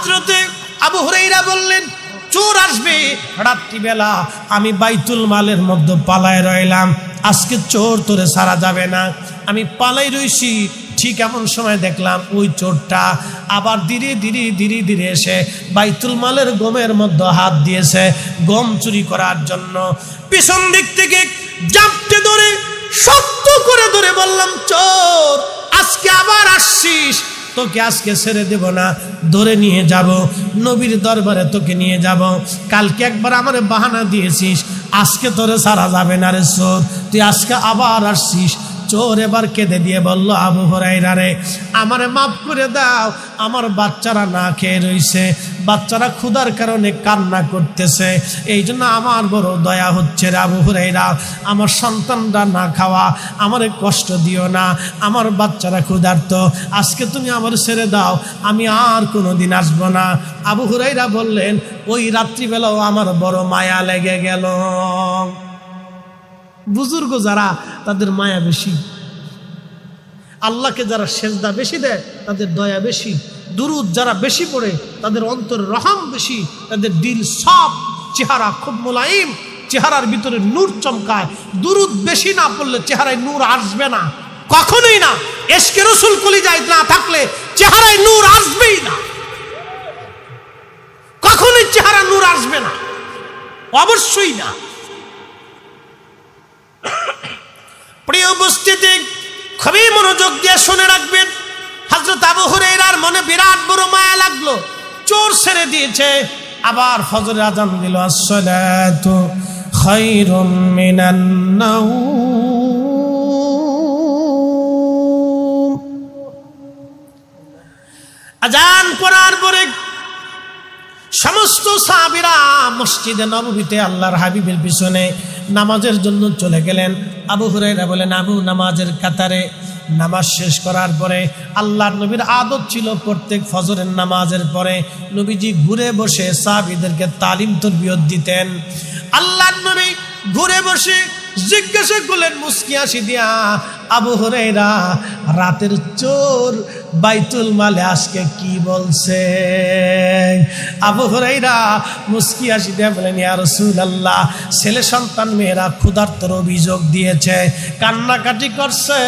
হযরতে আবু হুরায়রা বললেন চোর আসবে রাত্রিবেলা, আমি বাইতুল মালের মধ্যে পালায় রইলাম, আজকে চোর তোরে ছাড়া যাবে না। আমি পালাই রইছি, ঠিক এমন সময় দেখলাম ওই চোরটা আবার ধীরে ধীরে ধীরে ধীরে এসে বাইতুল মালের গমের মধ্যে হাত দিয়েছে গম চুরি করার জন্য। পিছন দিক থেকে জাপটে ধরে শক্ত করে ধরে বললাম, চোর আজকে আবার আসছিস, তোকে আজকে ছেড়ে দেব না, ধরে নিয়ে যাব, নবীর দরবারে তোকে নিয়ে যাব। কালকে একবার আমারে বাহানা দিয়েছিস, আজকে তোরে ছাড়া যাবে না রে চোর, তুই আজকে আবার আসছিস। চোর এবার কেঁদে দিয়ে বলল, আবু হুরায়রা রে, আমারে মাফ করে দাও, আমার বাচ্চারা না খেয়ে রইছে, বাচ্চারা ক্ষুধার কারণে কান্না করতেছে, এই জন্য আমার বড় দয়া হচ্ছে রে আবু হুরায়রা, আমার সন্তানরা না খাওয়া, আমারে কষ্ট দিও না, আমার বাচ্চারা ক্ষুধার্ত, আজকে তুমি আমার ছেড়ে দাও, আমি আর কোনোদিন আসবো না। আবু হুরায়রা বললেন, ওই রাত্রিবেলাও আমার বড় মায়া লেগে গেল। বুজুর্গ যারা তাদের মায়া বেশি, আল্লাহকে যারা সেজদা বেশি দেয় তাদের দয়া বেশি, দুরুদ যারা বেশি পড়ে তাদের অন্তর রহম বেশি, তাদের দিল সব, চেহারা খুব মোলায়েম, চেহারার ভিতরে নূর চমকায়। দুরুদ বেশি না পড়লে চেহারায় নূর আসবে না, কখনোই না। ইশকে রাসূল কলিজায় না থাকলে চেহারায় নূর আসবেই না, কখনোই চেহারা নূর আসবে না, অবশ্যই না। প্রিয় উপস্থিতি, খুবই মনোযোগ দিয়ে শুনে রাখবেন। হযরত আবু হুরায়রার মনে বিরাট বড় মায়া লাগলো, চোর ছেড়ে দিয়েছে, আবার ফজরের আযান দিল, আসসালাতু খায়রুম মিনান নাওম। আযান পড়ার পরে সমস্ত সাহাবীরা মসজিদে নববীতে আল্লাহর হাবিবের পিছনে নামাজের জন্য চলে গেলেন। আবু হুরায়রা বলেন, আবু নামাজের কাতারে নামাজ শেষ করার পরে আল্লাহর নবীর আদত ছিল প্রত্যেক ফজরের নামাজের পরে নবীজি ঘুরে বসে সাহাবীদেরকে তালিম তরবিয়ত দিতেন। আল্লাহর নবী ঘুরে বসে জিজ্ঞাসা করলেন মুস্কি হাসি দিয়া, আবু হুরায়রা, রাতের চোর বাইতুল মালে আজকে কি বলছে? আবু হুরায়রা মুস্কি হাসি দিয়া বলেন, ইয়া রাসূলুল্লাহ, ছেলে সন্তান মেয়েরা ক্ষুধার্তর অভিযোগ দিয়েছে, কান্নাকাটি করছে,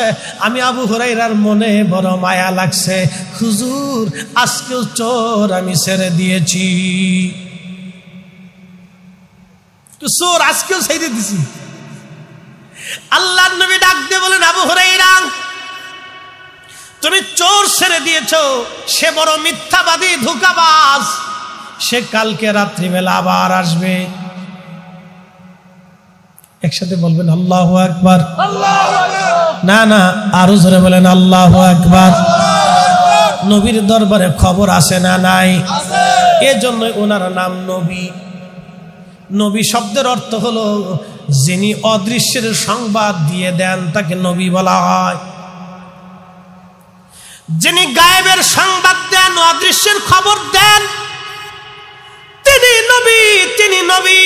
আমি আবু হুরায়রার মনে বড় মায়া লাগছে, হুজুর আজকেও চোর আমি ছেড়ে দিয়েছি, চোর আজকেও ছেড়ে দিছি। আল্লাহর নবী ডাক দিয়ে বলেন, আবু হুরায়রা, তুমি চোর ছেড়ে দিয়েছো, সে বড় মিথ্যাবাদী, ধোঁকাবাজ, সে কালকে রাত্রিবেলা আবার আসবে। একসাথে বলবেন আল্লাহু আকবার। না না, আরো জোরে বলেন আল্লাহু আকবার। নবীর দরবারে খবর আসে না নাই? এজন্য ওনার নাম নবী। নবী শব্দের অর্থ হলো যিনি অদৃশ্যের সংবাদ দিয়ে দেন তাকে নবী বলা হয়। যিনি গায়েবের সংবাদ দেন, অদৃশ্যের খবর দেন, তিনি নবী, তিনি নবী।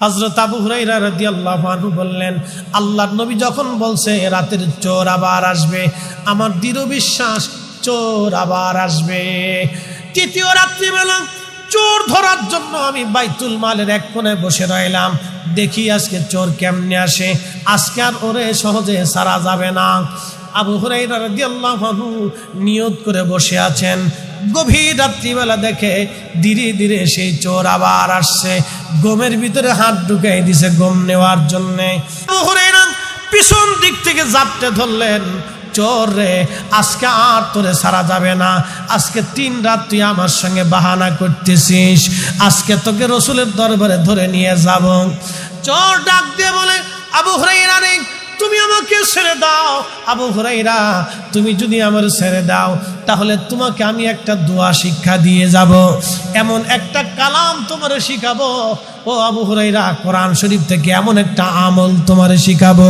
হযরত আবু হুরায়রা রাদিয়াল্লাহু আনহু বললেন, আল্লাহর নবী যখন বলছে রাতের চোর আবার আসবে, আমার দৃঢ় বিশ্বাস চোর আবার আসবে। তৃতীয় রাত্রিবেলা চোর ধরার জন্য আমি বাইতুল মালের এক কোণে বসে রইলাম, দেখি আজকে চোর কেমনে আসে, আজকে আর ওরে সহজে ছাড়া যাবে না। আবু হুরায়রা রাদিয়াল্লাহু আনহু নিয়ত করে বসে আছেন, গভীর রাত্রিবেলা দেখে ধীরে ধীরে সেই চোর আবার আসছে, গমের ভিতরে হাত ঢুকাই দিছে গম নেওয়ার জন্যে। আবু হুরায়রা পিছন দিক থেকে জাপটে ধরলেন, চোর রে, আজকে আর তোরে ছাড়া যাবে না, আজকে 3 রাত তুই আমার সঙ্গে বাহানা করতেছিস, আজকে তোকে রসুলের দরবারে ধরে নিয়ে যাব। চোর ডাক দিয়ে বলে, আবু হুরায়রা রে, তুমি আমাকে ছেড়ে দাও। আবু হুরায়রা, তুমি যদি আমার ছেড়ে দাও তাহলে তোমাকে আমি একটা দোয়া শিক্ষা দিয়ে যাব, এমন একটা কালাম তোমারে শিখাবো। ও আবু হুরায়রা, কোরআন শরীফ থেকে এমন একটা আমল তোমারে শিখাবো,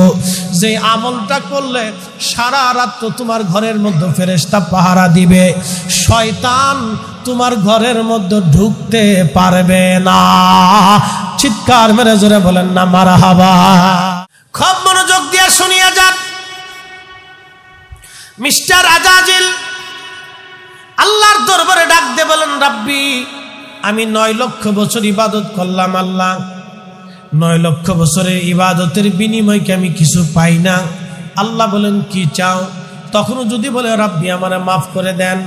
যে আমলটা করলে সারা রাত তো তোমার ঘরের মধ্যে ফেরেশতা পাহারা দিবে, শয়তান তোমার ঘরের মধ্যে ঢুকতে পারবে না। চিৎকার মেরে জোরে বলেন না মারহাবা। খুব মনোযোগ দিয়ে শুনিয়া যান। মিস্টার আজাজিল করে ডাক দিয়ে বলেন, রাব্বি আমি 9 লক্ষ বছর ইবাদত করলাম আল্লাহ, 9 লক্ষ বছরের ইবাদতের বিনিময়ে কি আমি কিছু পাই না? আল্লাহ বলেন, কি চাও? তখনও যদি বলে রাব্বি আমারে মাফ করে দেন,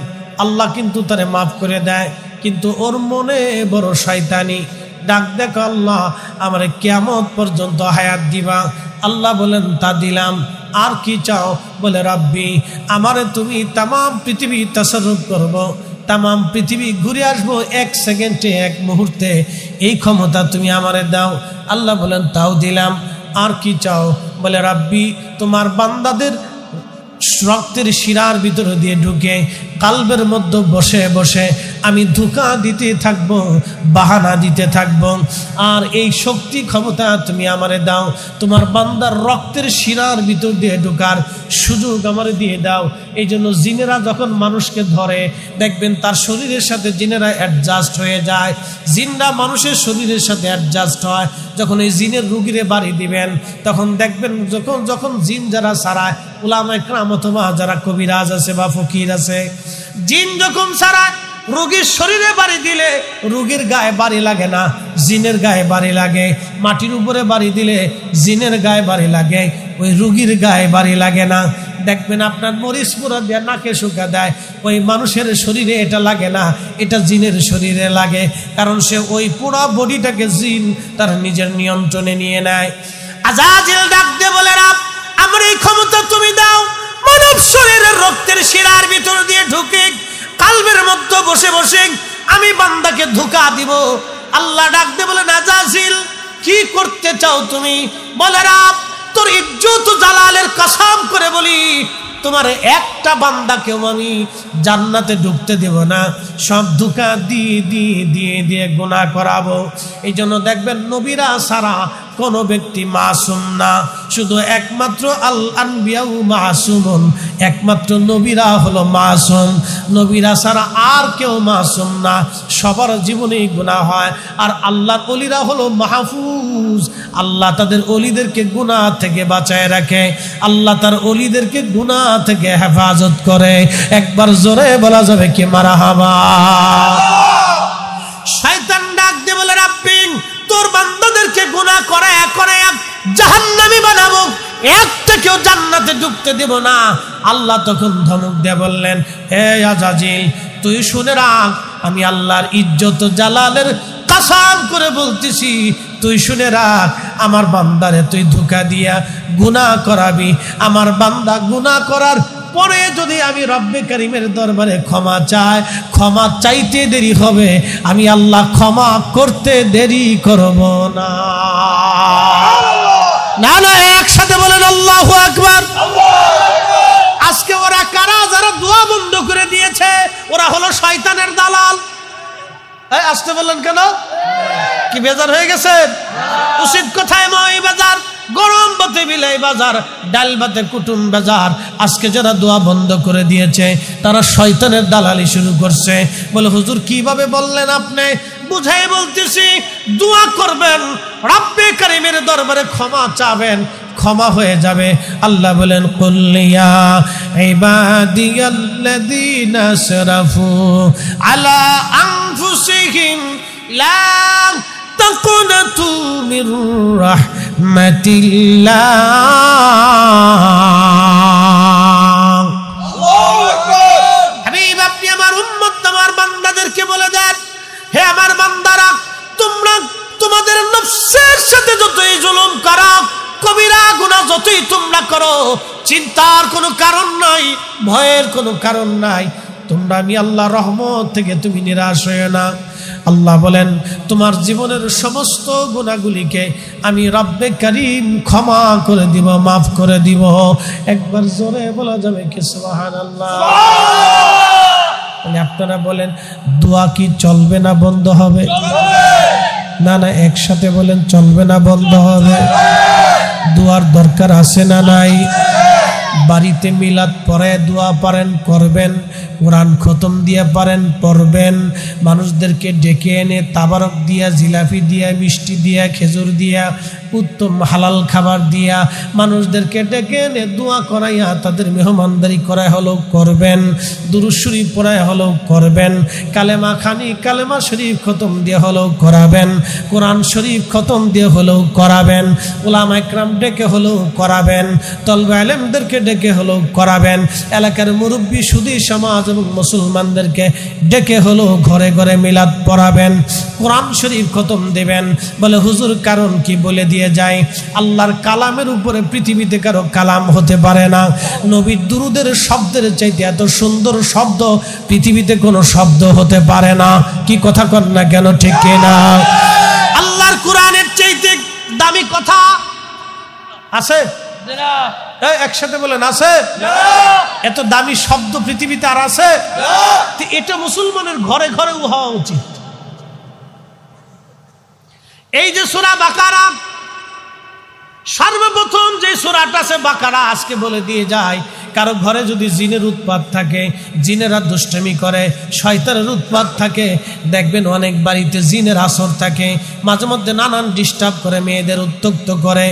আল্লাহ কিন্তু তারে মাফ করে দেয়, কিন্তু ওর মনে বড় শয়তানি। ডাক দেখো, আল্লাহ আমারে কিয়ামত পর্যন্ত হায়াত দিবা। আল্লাহ বলেন, তা দিলাম। আর কি চাও? বলে রাব্বি আমারে তুমি তাম পৃথিবী তাসাররুফ করব, তাম পৃথিবী ঘুরে আসবো 1 সেকেন্ডে, 1 মুহূর্তে, এই ক্ষমতা তুমি আমারে দাও। আল্লাহ বলেন, তাও দিলাম। আর কি চাও? বলে রাব্বি তোমার বান্দাদের রক্তের শিরার ভিতরে দিয়ে ঢুকে কালবের মধ্যে বসে বসে আমি ধোঁকা দিতে থাকবো, বাহানা দিতে থাকবো, আর এই শক্তি ক্ষমতা তুমি আমারে দাও। তোমার বান্দার রক্তের শিরার ভিতর দিয়ে ঢোকার সুযোগ আমারে দিয়ে দাও। এই জন্য জিনেরা যখন মানুষকে ধরে দেখবেন তার শরীরের সাথে জিনেরা অ্যাডজাস্ট হয়ে যায়, জিনরা মানুষের শরীরের সাথে অ্যাডজাস্ট হয়। যখন এই জিনের রুগীরে বাড়ি দিবেন তখন দেখবেন যখন জিন যারা সারায়, উলামায়ে কেরাম অথবা যারা কবিরাজ আছে বা ফকির আছে, জিন যখন সারায় রোগীর শরীরে বাড়ি দিলে রোগীর গায়ে বাড়ি লাগে না, জিনের গায়ে বাড়ি লাগে। মাটির উপরে বাড়ি দিলে জিনের গায়ে বাড়ি লাগে, ওই রোগীর গায়ে বাড়ি লাগে না। দেখবেন আপনার মরিচ পুরা দিয়ে নাকে শুকা দেয়, ওই মানুষের শরীরে এটা লাগে না, এটা জিনের শরীরে লাগে, কারণ সে ওই পুরা বডিটাকে জিন তার নিজের নিয়ন্ত্রণে নিয়ে নেয়। আজাজিল ডাক দিয়ে বলে, রাব আমার এই ক্ষমতা তুমি দাও, মানব শরীরের রক্তের শিরার ভিতর দিয়ে ঢুকে কালবের মধ্যে বসে বসে আমি বান্দাকে ধোঁকা দিব। আল্লাহ ডাক দিয়ে বলে, আজাজিল কি করতে চাও তুমি? বলে, রাব তোর ইজ্জত জালালের কসম করে বলি, তোমার একটা বান্দাকেও আমি জান্নাতে ঢুকতে দেব না, সব ধোঁকা দিয়ে দিয়ে দিয়ে দিয়ে গুনাহ করাবো। এই জন্য দেখবেন নবীরা সারা কোন ব্যক্তি মাসুম না, শুধু একমাত্র আল আনবিয়াউ মাসুমুন, একমাত্র নবীরা হলো মাসুম। নবীরা ছাড়া আর কেউ মাসুম না, সবার জীবনেই গুনাহ হয়। আর আল্লাহর ওলিরা হলো মাহফুজ, আল্লাহ তাদের ওলিদেরকে গুনাহ থেকে বাঁচায় রাখে, আল্লাহ তার ওলিদেরকে গুনাহ থেকে হেফাজত করে। একবার জোরে বলা যাবে কি মারহাবা। শয়তান ডাক দিয়ে বলে, রাব্বি তোর বান্দাদেরকে গুনাহ করে জাহান্নামী বানাবো, একটা কেউ জান্নাতে ঢুকতে দেব না। আল্লাহ তখন ধমক দিয়ে বললেন, হে আজাজিল তুই শুনে রাখ, আমি আল্লাহর ইজ্জত জালালের কসম করে বলতেছি, তুই শুনে রাখ, আমার বান্দারে তুই ধোঁকা দিয়া গুনাহ করাবি। আমার বান্দা গুনাহ করার পরে যদি আমি রব্বে কারীমের দরবারে ক্ষমা চাই, ক্ষমা চাইতে দেরি হবে, আমি আল্লাহ ক্ষমা করতে দেরি করব না। না না, একসাথে বলেন আল্লাহু আকবার। আজকে ওরা কারা? যারা দোয়া বন্ধ করে দিয়েছে, ওরা হলো শয়তানের দালাল। আসতে বললেন কেন? কি বেজার হয়ে গেছেন? উচিত কথায় মই বাজার, গরম ভাতে বিলাই বাজার, ডাল ভাতে কুটুম বাজার। আজকে যারা দোয়া বন্ধ করে দিয়েছে তারা শয়তানের দালালি শুরু করছে। বলে, হুজুর কিভাবে বললেন আপনি? বুঝাই বলতেছি, দোয়া করবেন, রব্বে কারীমের দরবারে ক্ষমা চাবেন, ক্ষমা হয়ে যাবে। আল্লাহ বলেন, কুল ইয়া ইবাদিয়াল্লাযীনা আসরাফু আলা আনফুসিহিম লা তাকুনাতু মির রাহমাতিল্লাহ। আল্লাহু আকবার। হাবিব আপনি আমার উম্মত, আমার বান্দাদেরকে বলে দেন, হে আমার বান্দারা, তোমরা তোমাদের নফসের সাথে যতই জুলুম করো, কবিরা গুনাহ যতই তোমরা করো, চিন্তার কোনো কারণ নাই, ভয়ের কোনো কারণ নাই। তোমরা আমি আল্লাহর রহমত থেকে তুমি নিরাশ হয়ে না। আল্লাহ বলেন, তোমার জীবনের সমস্ত গুনাহগুলিকে আমি রব্বে কারীম ক্ষমা করে দিব, মাফ করে দিব। একবার জোরে বলা যাবে কি সুবহানাল্লাহ। আপনারা বলেন, দোয়া কি চলবে না বন্ধ হবে? না না, একসাথে বলেন, চলবে না বন্ধ হবে? দোয়ার দরকার আছে না নাই? বাড়িতে মিলাদ পড়ে দোয়া পারেন করবেন, কোরআন খতম দিয়ে পারেন পড়বেন, মানুষদেরকে ডেকে এনে তাবারক দিয়া, জিলাপি দিয়া, মিষ্টি দিয়া, খেজুর দিয়া, উত্তম হালাল খাবার দিয়া মানুষদেরকে ডেকে এনে দোয়া করাইয়া তাদের মেহমানদারি করাই হলেও করবেন, দুরূদ শরীফ পড়াই হলেও করবেন, কালেমা শরীফ খতম দিয়ে হলেও করাবেন, কোরআন শরীফ খতম দিয়ে হলেও করাবেন, উলামা ইকরাম ডেকে হলেও করাবেন, তলবে আলেমদেরকে ডেকে হলেও করাবেন, এলাকার মুরব্বী সুধী সমাজ এবং মুসলমানদেরকে ডেকে হলেও ঘরে ঘরে মিলাদ পড়াবেন, কোরআন শরীফ খতম দেবেন। বলে হুজুর কারণ কি? বলে দিয়ে যায়, আল্লাহর কালামের উপরে পৃথিবীতে কারো কালাম হতে পারে না। নবীর দুরুদের শব্দের চাইতে এত সুন্দর শব্দ পৃথিবীতে কোনো শব্দ হতে পারে না। কি কথা কর না কেন, ঠিক কিনা? আল্লাহর কোরআনের চাইতে দামি কথা আছে? একসাথে বলেন আছে? এত দামি শব্দ পৃথিবীতে আর আছে? এটা মুসলমানের ঘরে ঘরে হওয়া উচিত। এই যে সূরা বাকারা, সর্বপ্রথম যে সূরাটা আছে বাকারা, আজকে বলে দিয়ে যায়, কারো ঘরে যদি জিনের উৎপাত থাকে, জিনেরা দুষ্টামি করে, শয়তানের উৎপাত থাকে, দেখবেন অনেক বাড়িতে জিনের আসর থাকে, মাঝে মধ্যে নানান ডিস্টার্ব করে, মেয়েদের উত্ত্যক্ত করে,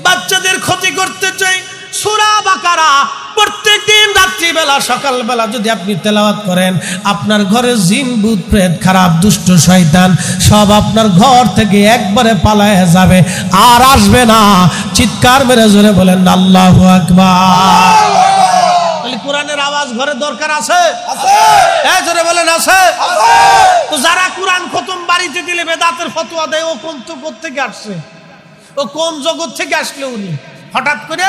বাচ্চাদের ক্ষতি করতে চায়। সূরা বাকারা প্রত্যেকদিন রাত্রিবেলা সকালবেলা যদি আপনি তেলাওয়াত করেন, আপনার ঘরে জিন ভূত প্রেত খারাপ দুষ্ট শয়তান সব আপনার ঘর থেকে একবারে পালায় যাবে, আর আসবে না। চিৎকার মেরে জোরে বলেন আল্লাহু আকবার। কোরআনের আওয়াজ ঘরে দরকার আছে? জোরে বলেন আছে? তো যারা কোরআন খতম বাড়িতে দিলে বেদাতের ফতোয়া দেয়, ও কোন তো কোত্থেকে আসছে? ও কোন জগৎ থেকে আসলে উনি হঠাৎ করে?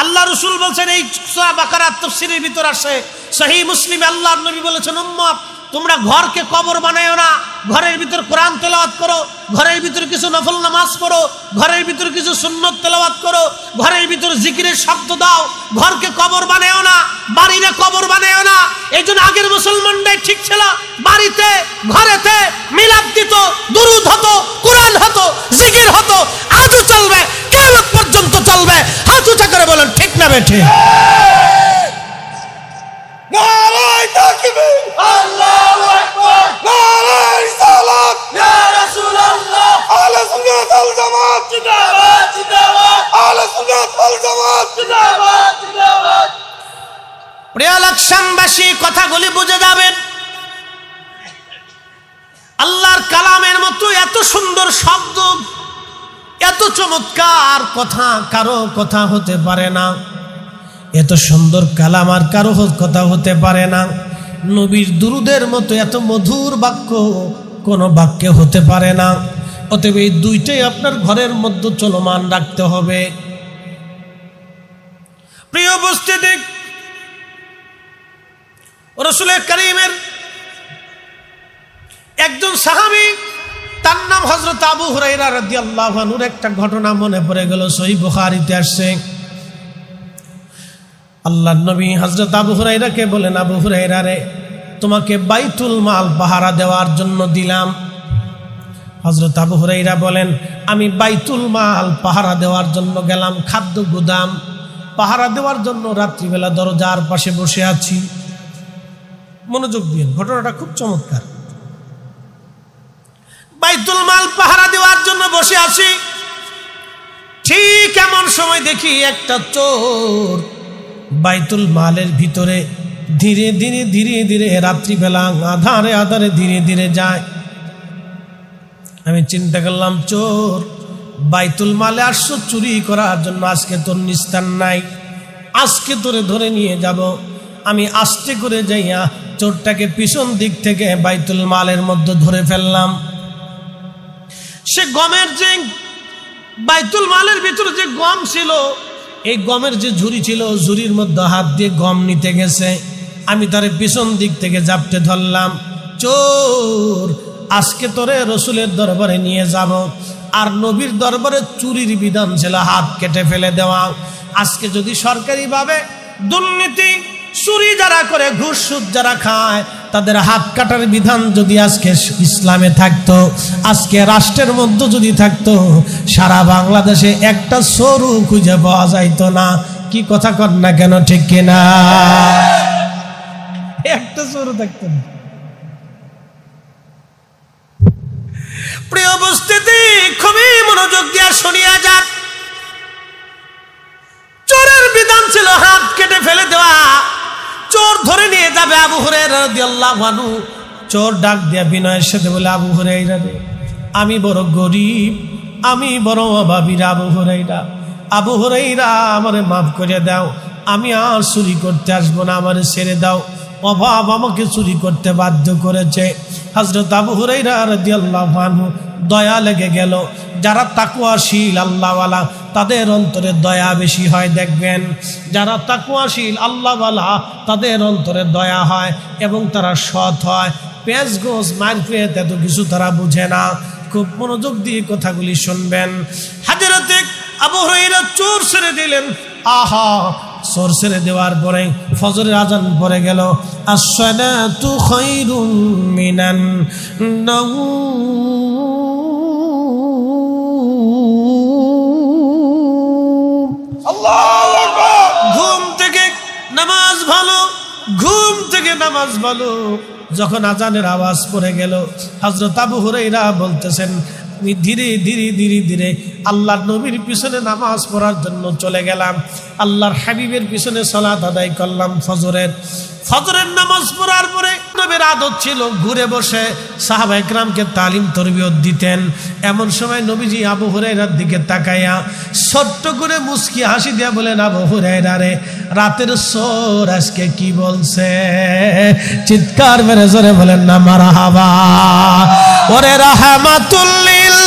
আল্লাহ রাসূল বলছেন, এই সূরা বাকারার তাফসীরের ভিতর আসে, সহিহ মুসলিমে আল্লাহর নবী বলেছেন, উম্মত তোমরা ঘরকে কবর বানায়ো না, ঘরের ভিতর কোরআন তেলাওয়াত করো, ঘরের ভিতর কিছু নফল নামাজ পড়ো, ঘরের ভিতর কিছু সুন্নত তেলাওয়াত করো, ঘরের ভিতর জিকিরের শব্দ দাও, ঘরকে কবর বানায়ো না, বাড়িরে কবর বানায়ো না। এই জন্য আগের মুসলমানরাই ঠিক ছিল, বাড়িতে ঘরেতে মিলাদ দিত, দুরূদ হতো, কোরআন হতো, জিকির হতো, আজও চলবে, কিয়ামত পর্যন্ত চলবে। হাত উঁচা করে বলেন ঠিক না বেঠে? নারায়ে তাকবীর, আল্লাহু আকবার, নারায়ে রিসালাত, ইয়া রাসূলুল্লাহ, আহলে সুন্নাত ওয়াল জামাত জিন্দাবাদ, জিন্দাবাদ, আহলে সুন্নাত ওয়াল জামাত জিন্দাবাদ, জিন্দাবাদ। প্রিয় লাকসামবাসী, কথাগুলি বুঝে যাবেন। আল্লাহর কালামের মতো এত সুন্দর শব্দ, এত চমৎকার কথা কারো কথা হতে পারে না। এত সুন্দর কালাম আর কারো কথা হতে পারে না। নবীর দুরুদের মতো এত মধুর বাক্য কোনো বাক্যে হতে পারে না। অতএব এই দুইটাই আপনার ঘরের মধ্যে চলমান রাখতে হবে। প্রিয় উপস্থিতি, রাসূল কারীমের একজন সাহাবী, তার নাম হযরত আবু হুরায়রা রাদিয়াল্লাহু আনহুর একটা ঘটনা মনে পড়ে গেল, সহিহ বুখারীতে আসছে। আল্লাহর নবী হযরত আবু হুরায়রাকে বলেন, আবু হুরায়রা রে, তোমাকে বাইতুল মাল পাহারা দেওয়ার জন্য দিলাম। হযরত আবু হুরায়রা বলেন, আমি বাইতুল মাল পাহারা দেওয়ার জন্য গেলাম, খাদ্য গুদাম পাহারা দেওয়ার জন্য রাত্রিবেলা দরজার পাশে বসে আছি। মনোযোগ দিন, ঘটনাটা খুব চমৎকার। বাইতুল মাল পাহারা দেওয়ার জন্য বসে আছি, ঠিক এমন সময় দেখি একটা চোর বাইতুল মালের ভিতরে ধীরে ধীরে ধীরে ধীরে রাত্রিবেলা আধারে আধারে ধীরে ধীরে যায়। আমি চিন্তা করলাম, চোর বাইতুল মালে আসছো চুরি করার জন্য, আজকে তোর নিস্তার নাই, আজকে তোরে ধরে নিয়ে যাব। আমি আস্তে করে যাইয়া চোরটাকে পিছন দিক থেকে বাইতুল মালের মধ্যে ধরে ফেললাম। সে গমের যে বাইতুল মালের ভিতরে যে গম ছিল, এই গমের যে ঝুড়ি ছিল, ঝুড়ির মধ্যে হাত দিয়ে গম নিতে গেছে। আমি তারে পিছন দিক থেকে জাপটে ধরলাম, চোর আজকে তোরে রসুলের দরবারে নিয়ে যাব। আর নবীর দরবারে চুরির বিধান ছিল হাত কেটে ফেলে দেওয়া। আজকে যদি সরকারিভাবে দুর্নীতি চুরি যারা করে, ঘুষ সুদ যারা খায়, তাদের হাত কাটার বিধান যদি আজকে ইসলামে থাকতো, আজকে রাষ্ট্রের মধ্যে যদি থাকতো, সারা বাংলাদেশে একটা চোরও খুঁজে পাওয়া যাইতো না। কি কথা কর না কেন, ঠিক কিনা? একটা চোরও থাকতো না। প্রিয় উপস্থিতি, খুবই মনোযোগ দিয়ে শুনিয়া যান। চোরের বিধান ছিল হাত কেটে ফেলে দেওয়া। চোর ধরে নিয়ে যাবে আবু হুরায়রা রাদিয়াল্লাহু আনহু। চোর ডাক দিয়া বিনয়ের সাথে বলে, আবু হুরায়রা রে, আমি বড় গরিব, আমি বড় অভাবী আবু হুরায়রা। আবু হুরায়রা, আমারে মাফ করে দাও, আমি আর চুরি করতে আসবো না, আমারে ছেড়ে দাও। অভাব আমাকে চুরি করতে বাধ্য করেছে। হযরত আবু হুরায়রা রাদিয়াল্লাহু আনহু দয়া লেগে গেল। যারা তাকওয়াশীল আল্লাহওয়ালা তাদের অন্তরে দয়া বেশি হয়। দেখবেন যারা তাকওয়াশীল আল্লাহওয়ালা তাদের অন্তরে দয়া হয় এবং তারা সৎ হয়। পেঁয়াজ গোস মারফিয়াত এত কিছু তারা বুঝে না। খুব মনোযোগ দিয়ে কথাগুলি শুনবেন। হযরত আবু হুরায়রা চোর ছেড়ে দিলেন। আহা, চোর ছেড়ে দেওয়ার পরে ফজরের আজান পড়ে গেল। আসসালাতু খায়রুম মিনান নাওম। আল্লাহু আকবার। ঘুম থেকে নামাজ ভালো, ঘুম থেকে নামাজ ভালো। যখন আজানের আওয়াজ পড়ে গেল, হযরত আবু হুরায়রা বলতেছেন, আমি ধীরে ধীরে ধীরে ধীরে আল্লাহর নবীর পিছনে নামাজ পড়ার জন্য চলে গেলাম। আল্লাহর হাবিবের পিছনে সালাত আদায় করলাম। ফজরের নামাজ পড়ার পরে নবীর আদত ছিল ঘুরে বসে সাহাবায়ে কেরামকে তালিম তরবিয়ত দিতেন। এমন সময় নবীজি আবু হুরায়রার দিকে তাকাইয়া ছোট্ট করে মুস্কি হাসি দিয়া বলেন, আবু হুরায়রা রে, রাতের চোর আজকে কি বলছে? চিৎকার মেরে জোরে বলেন না মারহাবা। ওরে রাহমাতুল লিল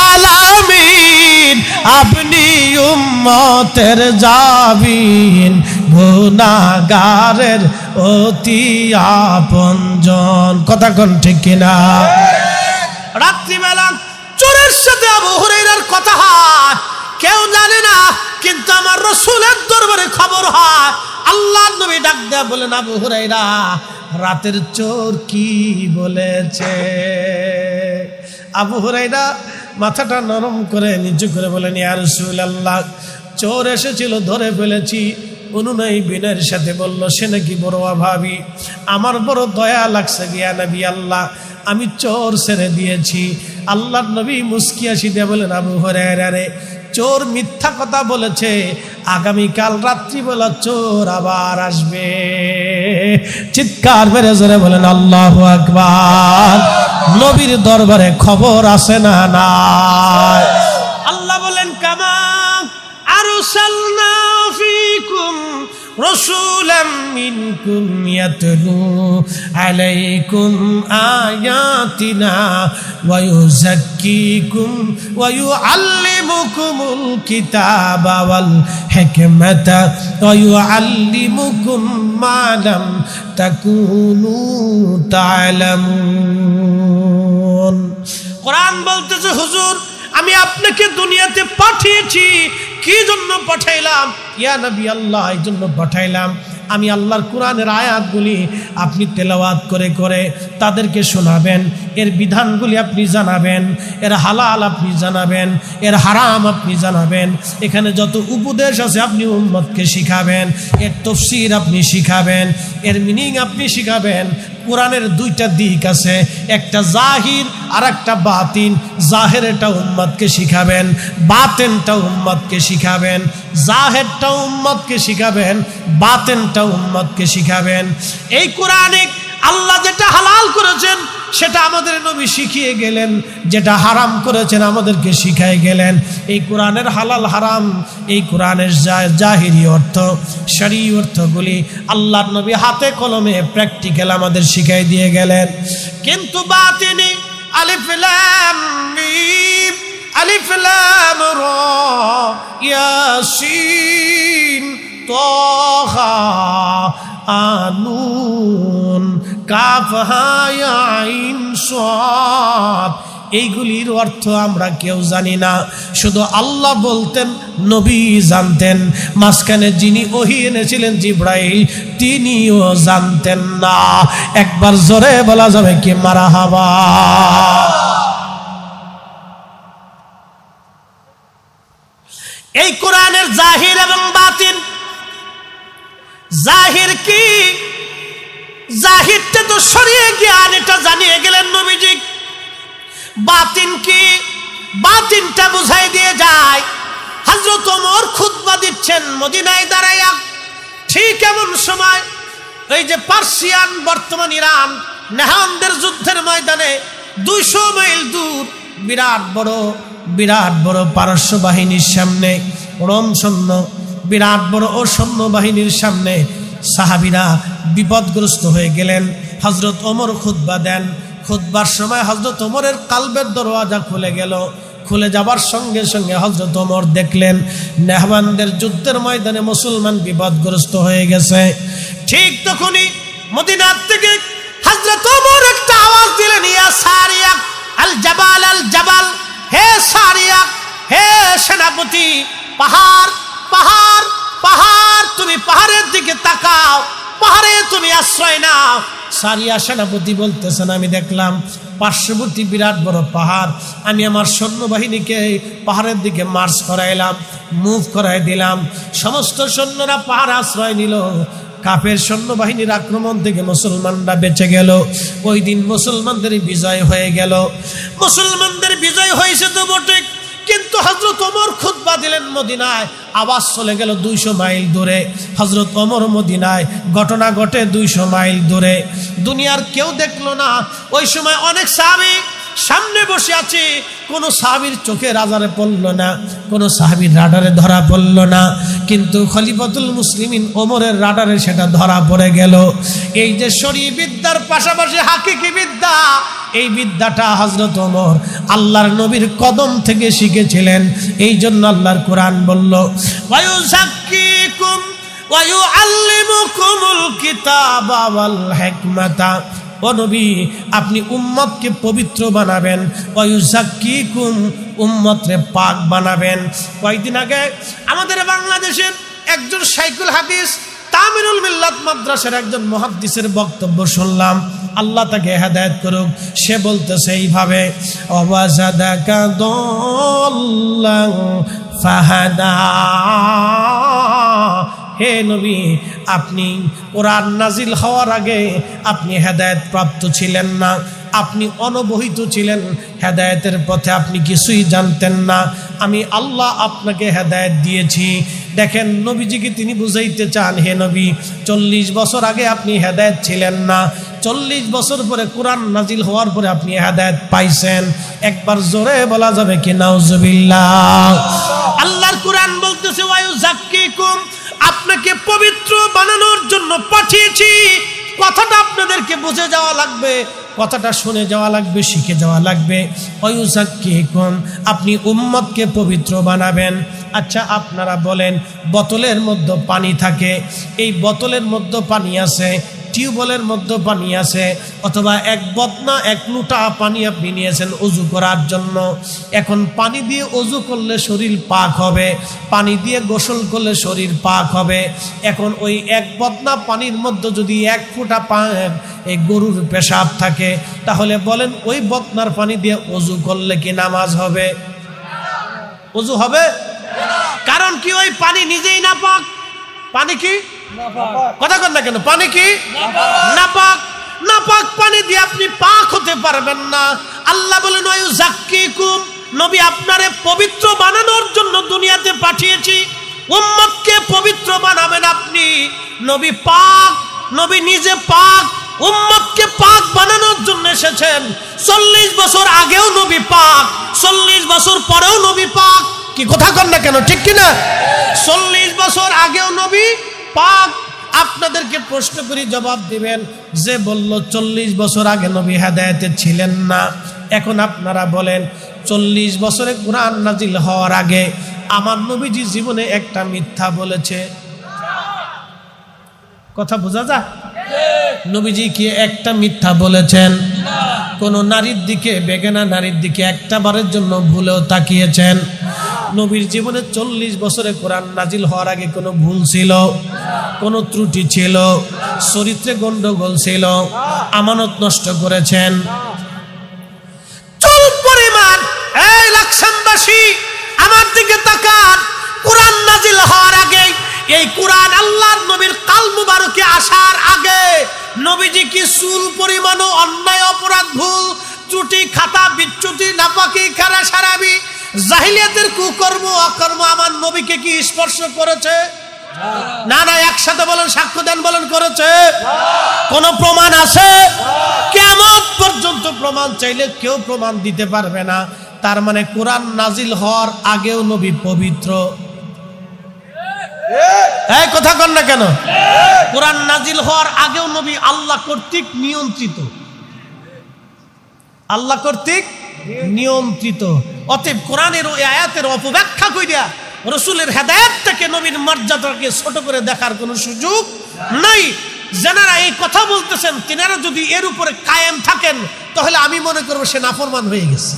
আলামিন, আপনি উম্মতের জাবিন, গুনাহগারের অতি আপনজন। কথা কোন ঠিক কিনা? রাত্রিবেলা চোরের সাথে আবু হুরায়রার কথা হয়, কেউ জানে না, কিন্তু আমার রাসূলের দরবারে খবর হয়। আল্লাহর নবী ডাক দেয়া বলেন, আবু হুরায়রা, রাতের চোর কি বলেছে? আবু হুরায়রা মাথাটা নরম করে নিচু করে বলেন, ইয়া রাসূলুল্লাহ, চোর এসেছিল, ধরে ফেলেছি। অনুনয় বিনয়ের সাথে বলল, সে নাকি বড় অভাবী, আমার বড় দয়া লাগছে গিয়া নবী আল্লাহ, আমি চোর ছেড়ে দিয়েছি। আল্লাহর নবী মুস্কি হাসি দিয়ে বলেন, আবু হুরায়রা রে, চোর মিথ্যা কথা বলেছে, আগামীকাল রাত্রিবেলা চোর আবার আসবে। চিৎকার মেরে জোরে বলেন আল্লাহু আকবার। নবীর দরবারে খবর আছে না নাই? আল্লাহ বলেন, কামা আরসালনা ফীকুম রাসূলাম মিনকুম ইয়াতলু আলাইকুম আয়াতিনা ওয়া ইউযাক্কিকুম ওয়া ইউআল্লিমুকুমুল কিতাবা ওয়াল হিকমাতা ওয়া ইউআল্লিমুকুম মা লাম তাকুনু তা'লামুন। কোরআন বলতেছে, হুজুর, আমি আপনাকে দুনিয়াতে পাঠিয়েছি। কি জন্য পাঠাইলাম? ইয়া নবী আল্লাহ, এই জন্য পাঠাইলাম আমি আল্লাহর কোরআনের আয়াতগুলি আপনি তেলাওয়াত করে করে তাদেরকে শোনাবেন, এর বিধানগুলি আপনি জানাবেন, এর হালাল আপনি জানাবেন, এর হারাম আপনি জানাবেন, এখানে যত উপদেশ আছে আপনি উম্মতকে শিখাবেন, এর তাফসীর আপনি শিখাবেন, এর মিনিং আপনি শিখাবেন। কোরআনের দুইটা দিক আছে, একটা জাহির আর একটা বাতিন। জাহেরটা উম্মতকে শিখাবেন, বাতিনটা উম্মতকে শিখাবেন। জাহেরটা উম্মতকে শিখাবেন, বাতিনটা উম্মতকে শিখাবেন। এই কোরআনে আল্লাহ যেটা হালাল করেছেন সেটা আমাদের নবী শিখিয়ে গেলেন, যেটা হারাম করেছেন আমাদেরকে শিখাই গেলেন। এই কোরআনের হালাল হারাম, এই কোরআনের জাহিরি অর্থ, শরঈ অর্থগুলি আল্লাহর নবী হাতে কলমে প্র্যাকটিক্যাল আমাদের শিখাই দিয়ে গেলেন। কিন্তু বাতিনি, আলিফ লাম মিম, আলিফ লাম রা, ইয়াসিন, তাহা, আনুন, কাফ হা ইয়া আইন সাদ, এইগুলির অর্থ আমরা কেউ জানি না, শুধু আল্লাহ বলতেন, নবী জানতেন। মাঝখানে যিনি ওহী এনেছিলেন জিবরাইল, তিনিও জানতেন না। একবার জোরে বলা যাবে কি মারহাবা? এই কোরআনের জাহির এবং বাতিন। জাহির কি? জাহিরটা তো সরিয়ে জ্ঞান এটা জানিয়ে গেলেন নবীজি। বাতিন কি? বাতিনটা বুঝাই দিয়ে যায়। হযরত ওমর খুতবা দিচ্ছেন মদিনায় দাঁড়াইয়া। ঠিক এমন সময় এই যে পার্সিয়ান বর্তমান ইরান নেহানদের যুদ্ধের ময়দানে 200 মাইল দূর বিরাট বড় পারস্য বাহিনীর সামনে রোম সৈন্য, বিরাট বড় ও সৈন্য বাহিনীর সামনে সাহাবীরা বিপদগ্রস্ত হয়ে গেলেন। হযরত ওমর খুতবা দেন। খুতবার সময় হযরত ওমরের কালবের দরওয়াজা খুলে গেল। খুলে যাবার সঙ্গে সঙ্গে হযরত ওমর দেখলেন নেহবানদের যুদ্ধের ময়দানে মুসলমান বিপদগ্রস্ত হয়ে গেছে। ঠিক তখনই মদিনার থেকে হযরত ওমর একটা আওয়াজ দিলেন, ইয়া সারিয়া আল জাবাল আল জাবাল, হে সারিয়া, হে সেনাপতি, পাহাড় পাহাড় পাহাড়, তুমি পাহাড়ের দিকে তাকাও, পাহাড়ে তুমি আশ্রয় নাও। সারিয়া সেনাপতি বলতেছেন, আমি দেখলাম পার্শ্ববর্তী বিরাট বড় পাহাড়, আমি আমার সৈন্যবাহিনীকে পাহাড়ের দিকে মার্চ করাইলাম, মুভ করাই দিলাম। সমস্ত সৈন্যরা পাহাড় আশ্রয় নিল। কাফের সৈন্যবাহিনীর আক্রমণ থেকে মুসলমানরা বেঁচে গেল। ওই দিন মুসলমানদের বিজয় হয়ে গেল। মুসলমানদের বিজয় হয়েছে তো বটে, কিন্তু হযরত ওমর খুতবা দিলেন মদিনায়। আওয়াজ চলে গেল 200 মাইল দূরে। হযরত ওমর মদিনায়, ঘটনা ঘটে 200 মাইল দূরে। দুনিয়ার কেউ দেখলো না। ওই সময় অনেক সাহাবী সামনে বসে আছে, কোনো সাহাবীর চোখে রাজারে পড়লো না, কোনো সাহাবীর রাডারে ধরা পড়লো না, কিন্তু খলিফাতুল মুসলিমিন ওমরের রাডারে সেটা ধরা পড়ে গেল। এই যে শরঈ বিদ্যার পাশাপাশি হাকিকি বিদ্যা, এই বিদ্যাটা হযরত ওমর আল্লাহর নবীর কদম থেকে শিখেছিলেন। এই জন্য আল্লাহর কোরআন বলল, ওয়ায়ুযাক্কিকুম ওয়ায়ুআল্লিমুকুমুল কিতাবা ওয়াল হিকমাতা। ও নবী, আপনি উম্মতকে পবিত্র বানাবেন, ওয়ায়ুযাক্কিকুম, উম্মতরে পাক বানাবেন। কয়েকদিন আগে আমাদের বাংলাদেশের একজন শাইখুল হাদিস তামিরুল মিল্লাত মাদ্রাসার একজন মুহাদ্দিসের বক্তব্য শুনলাম, আল্লাহ তাকে হেদায়েত করুক। সে বলতেছে এইভাবে, ওয়াজাদাকা দাল্লান ফাহাদা। হে নবী, আপনি কোরআন নাজিল হওয়ার আগে আপনি হেদায়েত প্রাপ্ত ছিলেন না, আপনি অনবহিত ছিলেন, হেদায়েতের পথে আপনি কিছুই জানতেন না। আমি আল্লাহ আপনাকে হেদায়েত দিয়েছি। দেখেন নবীজিকে তিনি বুঝাইতে চান, হে নবী, 40 বছর আগে আপনি হেদায়েত ছিলেন না, 40 বছর পরে কোরআন নাজিল হওয়ার পরে আপনি হেদায়েত পাইছেন। একবার জোরে বলা যাবে কি নাউজুবিল্লাহ। আল্লাহর কোরআন বলতেছে, ওয়ায়ুযাক্কিকুম, আপনাকে পবিত্র বানানোর জন্য পাঠিয়েছি। কথাটা আপনাদেরকে বুঝে যাওয়া লাগবে, কথাটা শুনে যাওয়া লাগবে, শিখে যাওয়া লাগবে। ওয়ায়ুযাক্কিকুম, আপনি উম্মতকে পবিত্র বানাবেন। আচ্ছা আপনারা বলেন, বোতলের মধ্যে পানি থাকে, এই বোতলের মধ্যে পানি আছে, টিউবওয়েলের মধ্যে পানি আছে, অথবা এক বদনা 1 লোটা পানি আপনি নিয়েছেন ওযু করার জন্য। এখন পানি দিয়ে ওযু করলে শরীর পাক হবে, পানি দিয়ে গোসল করলে শরীর পাক হবে। এখন ওই 1 বদনা পানির মধ্যে যদি 1 ফোঁটা এই গরুর পেশাব থাকে, তাহলে বলেন ওই বদনার পানি দিয়ে ওযু করলে কি নামাজ হবে? ওযু হবে? কারণ কি ওই পানি নিজেই নাপাক। পানি কি কথা কন না কেন? পানি কি নাপাক। নাপাক পানি দিয়ে আপনি পাক হতে পারবেন না। আল্লাহ বলেন, ওয়ায়ুযাক্কিকুম, নবী আপনারে পবিত্র বানানোর জন্য দুনিয়াতে পাঠিয়েছি। উম্মতকে পবিত্র বানাবেন আপনি। নবী পাক, নবী নিজে পাক, উম্মতকে পাক বানানোর জন্য এসেছেন। 40 বছর আগেও নবী পাক, 40 বছর পরেও নবী পাক। কি কথা কন না কেন? ঠিক কিনা? 40 বছর আগেও নবী পাক। আপনাদেরকে প্রশ্ন করি, জবাব দিবেন। যে বলল 40 বছর আগে নবী হেদায়েতে ছিলেন না, এখন আপনারা বলেন 40 বছরে কোরআন নাজিল হওয়ার আগে আমার নবীজি জীবনে একটা মিথ্যা বলেছে? কথা বোঝা যায়? নবীজি কি একটা মিথ্যা বলেছেন? কোন নারীর দিকে, বেগানা নারীর দিকে একটা বারের জন্য ভুলেও তাকিয়েছেন? নবীর জীবনে 40 বছরে কোরআন নাজিল হওয়ার আগে কোনো ভুল ছিল, কোনো ত্রুটি ছিল, চরিত্রে গন্ডগোল ছিল, আমানত নষ্ট করেছেন? চুল পরিমাণ এই লাকসামবাসী আমার দিকে তাকান। কোরআন নাজিল হওয়ার আগে এই কোরআন আল্লাহর নবীর কাল মুবারকে আসার আগে নবীজি কি চুল পরিমাণও অন্যায় অপরাধ ভুল ত্রুটি খাতা বিচ্যুতি নাপাকি খারা সারাবি জাহিলিয়াতের কুকর্ম অকর্ম আমার নবীকে কি স্পর্শ করেছে? না না, একসাথে বলেন, সাক্ষ্য দেন, বলেন করেছে? কোন প্রমাণ আছে? কিয়ামত পর্যন্ত প্রমাণ চাইলে কেউ প্রমাণ দিতে পারবে না। তার মানে কোরআন নাজিল হওয়ার আগেও নবী পবিত্র। এই কথা কন না কেন? কোরআন নাজিল হওয়ার আগেও নবী আল্লাহ কর্তৃক নিয়ন্ত্রিত, আল্লাহ কর্তৃক নিয়ন্ত্রিত। অতএব কোরআনের ওই আয়াতের অপব্যাখ্যা কইরা রাসূলের হেদায়েত থেকে নবীর মর্যাদাকে ছোট করে দেখার কোনো সুযোগ নাই। যারা এই কথা বলতেছেন তিনারা যদি এর উপরে কায়েম থাকেন তাহলে আমি মনে করব সে নাফরমান হয়ে গেছে।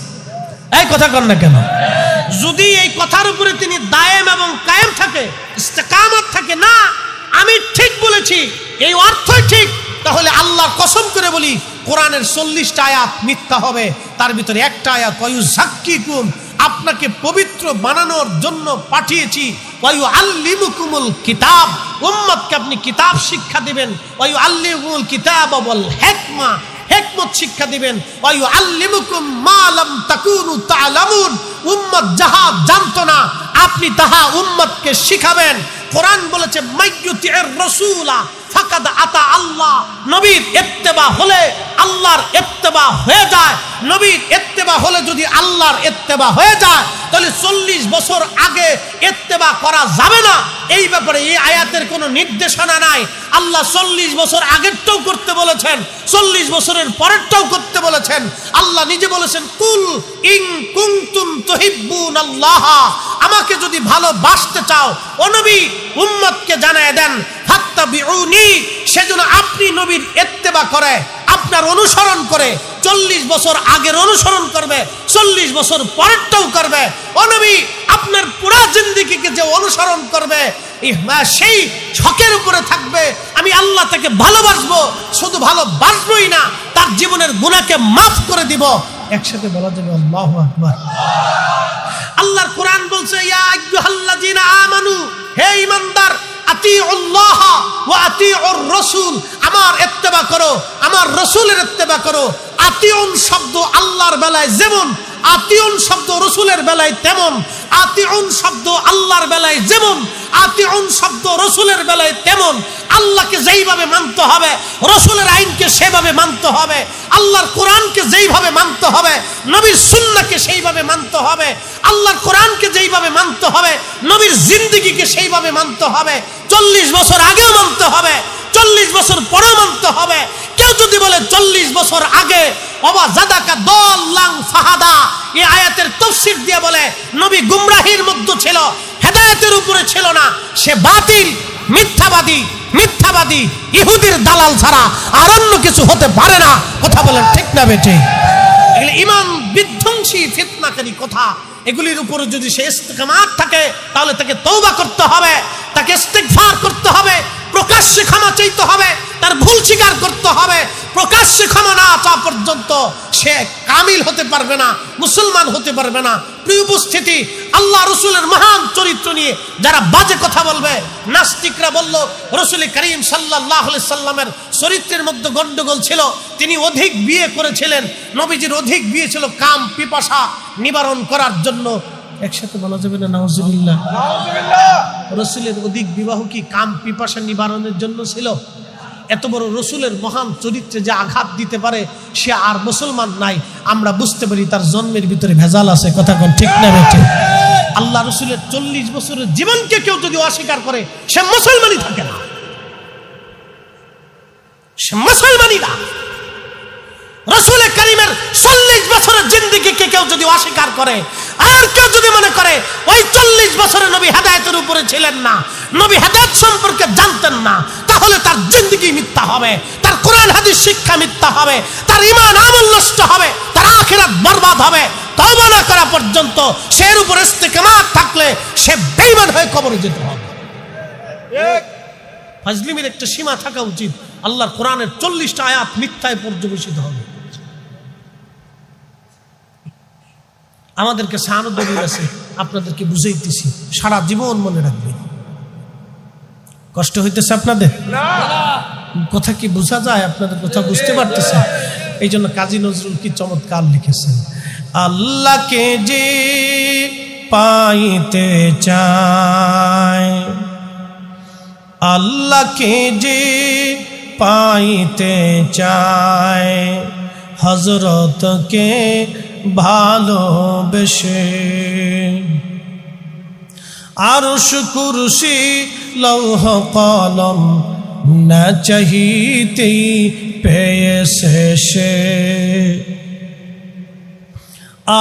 এই কথা কন না কেন? যদি এই কথার উপরে তিনি দায়েম এবং কায়েম থাকে, ইস্তেকামত থাকে, না আমি ঠিক বলেছি, এই অর্থই ঠিক, তাহলে আল্লাহর কসম করে বলি কোরআনের 40টা আয়াত মিথ্যা হবে। তার ভিতরে একটা আয়াত ওয়ায়ুযাক্কিকুম, আপনাকে পবিত্র বানানোর জন্য পাঠিয়েছি। ওয়ায়ুআল্লিমুকুমুল কিতাব, উম্মতকে আপনি কিতাব শিক্ষা দিবেন। ওয়ায়ুআল্লিমুল কিতাব ওয়াল হিকমা, হিকমত শিক্ষা দিবেন। ওয়ায়ুআল্লিমুকুম মা লাম তাকুনু তা'লামুন, উম্মত যাহা জানতো না আপনি তাহা উম্মতকে শিখাবেন। কোরআন বলেছে মাইয়ুতির রাসূলা ফাকাদ আতা আল্লাহ, নবীর ইত্তেবা হলে আল্লাহর ইত্তেবা হয়ে যায়। নবীর ইত্তেবা হলে যদি আল্লাহর ইত্তেবা হয়ে যায় তাহলে 40 বছর আগে ইত্তেবা করা যাবে না। এই ব্যাপারে এই আয়াতের কোনো নির্দেশনা নাই। আল্লাহ 40 বছর আগেরটাও করতে বলেছেন, 40 বছরের পরেরটাও করতে বলেছেন। আল্লাহ নিজে বলেছেন কুল ইন কুনতুম তুহিব্বুনাল্লাহ, আমাকে যদি ভালোবাসতে চাও ও নবী উম্মতকে জানায় দেন ফাত্তাবিউনি, সেজন্য আপনি নবীর ইত্তেবা করে আপনার অনুসরণ করে 40 বছর আগের অনুসরণ করবে, 40 বছর পরেরটাও করবে। ও নবী আপনার পুরা জিন্দেগিকে যে অনুসরণ করবে সেই হকের উপরে থাকবে। আমি আল্লাহ তাকে ভালোবাসবো, শুধু ভালোবাসবোই না তার জীবনের গুনাহকে মাফ করে দিব। একসাথে বলা যাবে আল্লাহু আকবার। আল্লাহর কোরআন বলছে ইয়া আইয়ুহাল্লাযিনা আমানু, হে ঈমানদার, আতিউল্লাহ ওয়া আতিউর রাসূল, আমার ইত্তেবা করো, আমার রাসূলের ইত্তেবা করো। আতিউন শব্দ আল্লাহর বেলায় যেমন, আতিউন শব্দ রাসূলের বেলায় তেমন। আতিউন শব্দ আল্লাহর বেলায় যেমন, আতিউন শব্দ রাসূলের বেলায় তেমন। আল্লাহকে যেইভাবে মানতে হবে, রাসূলের আইনকে সেভাবে মানতে হবে, আল্লাহর কোরআনকে যেইভাবে মানতে হবে, নবীর সুন্নাহকে সেইভাবে মানতে হবে। আল্লাহর কোরআনকে যেইভাবে মানতে হবে, নবীর জিন্দেগিকে সেইভাবে মানতে হবে। 40 বছর আগেও মানতে হবে, 40 বছর পরেও মানতে হবে। কেউ যদি বলে 40 বছর আগে ওয়া জাদাকা দাল্লান ফাহাদা, এই আয়াতের তাফসীর দিয়ে বলে নবী গুমরাহির মধ্যে ছিল, হেদায়েতের উপরে ছিল না, সে বাতিল, মিথ্যাবাদী, মিথ্যাবাদী ইহুদির দালাল ছাড়া আর অন্য কিছু হতে পারে না। কথা বলেন ঠিক না বেঠে? এগুলো ঈমান বিধ্বংসী ফিতনাকারী কথা। এগুলির উপরে যদি সে ইস্তেকামাত থাকে তাহলে তাকে তওবা করতে হবে, তাকে ইস্তিগফার করতে হবে, প্রকাশ্যে ক্ষমা চাইতে হবে, তার ভুল স্বীকার করতে হবে। প্রকাশ্যে ক্ষমা না চাওয়া পর্যন্ত সে কামিল হতে পারবে না, মুসলমান হতে পারবে না। প্রিয় উপস্থিতি, আল্লাহ রসুলের মহান চরিত্র নিয়ে যারা বাজে কথা বলবে, নাস্তিকরা বলল রসুল করিম সাল্লাল্লাহু আলাইহি সাল্লামের চরিত্রের মধ্যে গন্ডগোল ছিল, তিনি অধিক বিয়ে করেছিলেন। নবীজির অধিক বিয়ে ছিল কাম পিপাসা নিবারণ করার জন্য। একসাথে বলা যাবে না নাউজুবিল্লাহ? রসুলের অধিক বিবাহ কি কাম পিপাসা নিবারণের জন্য ছিল? এত বড় রসুলের মহান চরিত্রে যে আঘাত দিতে পারে সে আর মুসলমান নাই। আমরা বুঝতে পারি তার জন্মের ভিতরে ভেজাল আছে। কথা কোন ঠিক না বেঠিক? আল্লাহ রসুলের 40 বছরের জীবনকে কেউ যদি অস্বীকার করে সে মুসলমানই থাকে না, সে মুসলমানই না। রসুল করিমের 40 বছরের জিন্দেগিকে কেউ যদি অস্বীকার করে, আর কেউ যদি মনে করে ওই 40 বছরে নবী হেদায়েতের উপরে ছিলেন না, নবী হেদায়েত সম্পর্কে জানতেন না, তাহলে তার জিন্দেগি মিথ্যা হবে, তার কোরআন হাদিস শিক্ষা মিথ্যা হবে, তার ঈমান আমল নষ্ট হবে, তার আখিরাত বরবাদ হবে। তওবা না করা পর্যন্ত সে এর উপর ইস্তেকামাত থাকলে সে বেঈমান হয়ে কবরে যেতে হবে। ফাজলিমের একটা সীমা থাকা উচিত। আল্লাহর কোরআনের 40টা আয়াত মিথ্যায় পর্যবেসিত হবে। আমাদেরকে শাহাদাত দলিল আছে, আপনাদেরকে বুঝাইতেছি, সারা জীবন মনে রাখবেন। কষ্ট হইতেছে আপনাদের? কথা কি বোঝা যায়? আপনাদের কথা বুঝতে পারতেছেন? এই জন্য কাজী নজরুল কি চমৎকার লিখেছেন, আল্লাহকে যে পাইতে চায়, আল্লাহকে যে পাইতে চায়, হযরতকে ভালোবেসে আরশ কুরসি লৌহ কলম না চাহিতেই পেয়েছে সে।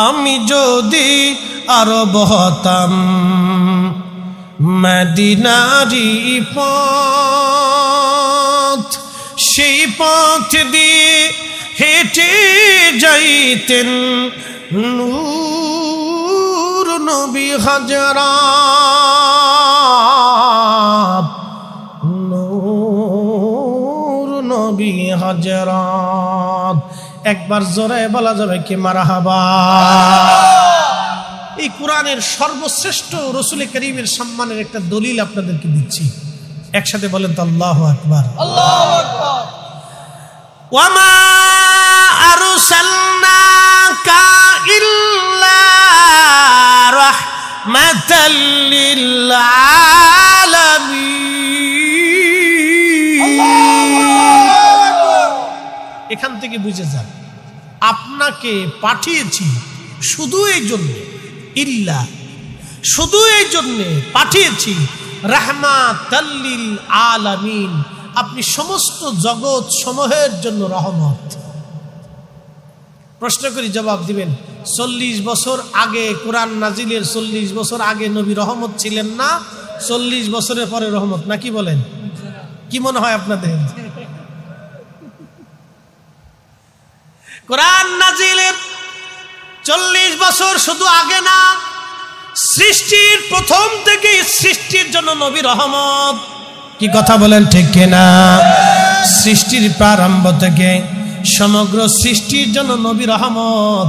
আমি যদি আরব হতাম মদিনারি পথ, সেই পথ দিয়ে হেঁটে যাইতেন নূর নবী হযরত, নূর নবী হযরত। একবার জোরে বলা যাবে কি মারহাবা? এই কোরআনের সর্বশ্রেষ্ঠ রাসূল করিমের সম্মানের একটা দলিল আপনাদেরকে দিচ্ছি, একসাথে বলেন তো আল্লাহু আকবার। আল্লাহু আকবার। ওয়ামা আরসালনাকা ইল্লা রাহমাতাল লিল আলামিন। এখান থেকে বুঝে যান, আপনাকে পাঠিয়েছি শুধু এই জন্য, ইল্লা শুধু এই জন্য পাঠিয়েছি, রাহমাতাল লিল আলামিন, আপনি সমস্ত জগৎ সমূহের জন্য রহমত। প্রশ্ন করি, জবাব দিবেন। 40 বছর আগে কোরআন নাজিলের 40 বছর আগে নবী রহমত ছিলেন না, 40 বছরের পরে রহমত, নাকি বলেন? কি মনে হয় আপনাদের? কোরআন নাজিলের 40 বছর শুধু আগে না, সৃষ্টির প্রথম থেকে সৃষ্টির জন্য নবী রহমত। কি কথা বলেন ঠিক কিনা? সৃষ্টির প্রারম্ভ থেকে সমগ্র সৃষ্টির জন্য নবী রহমত,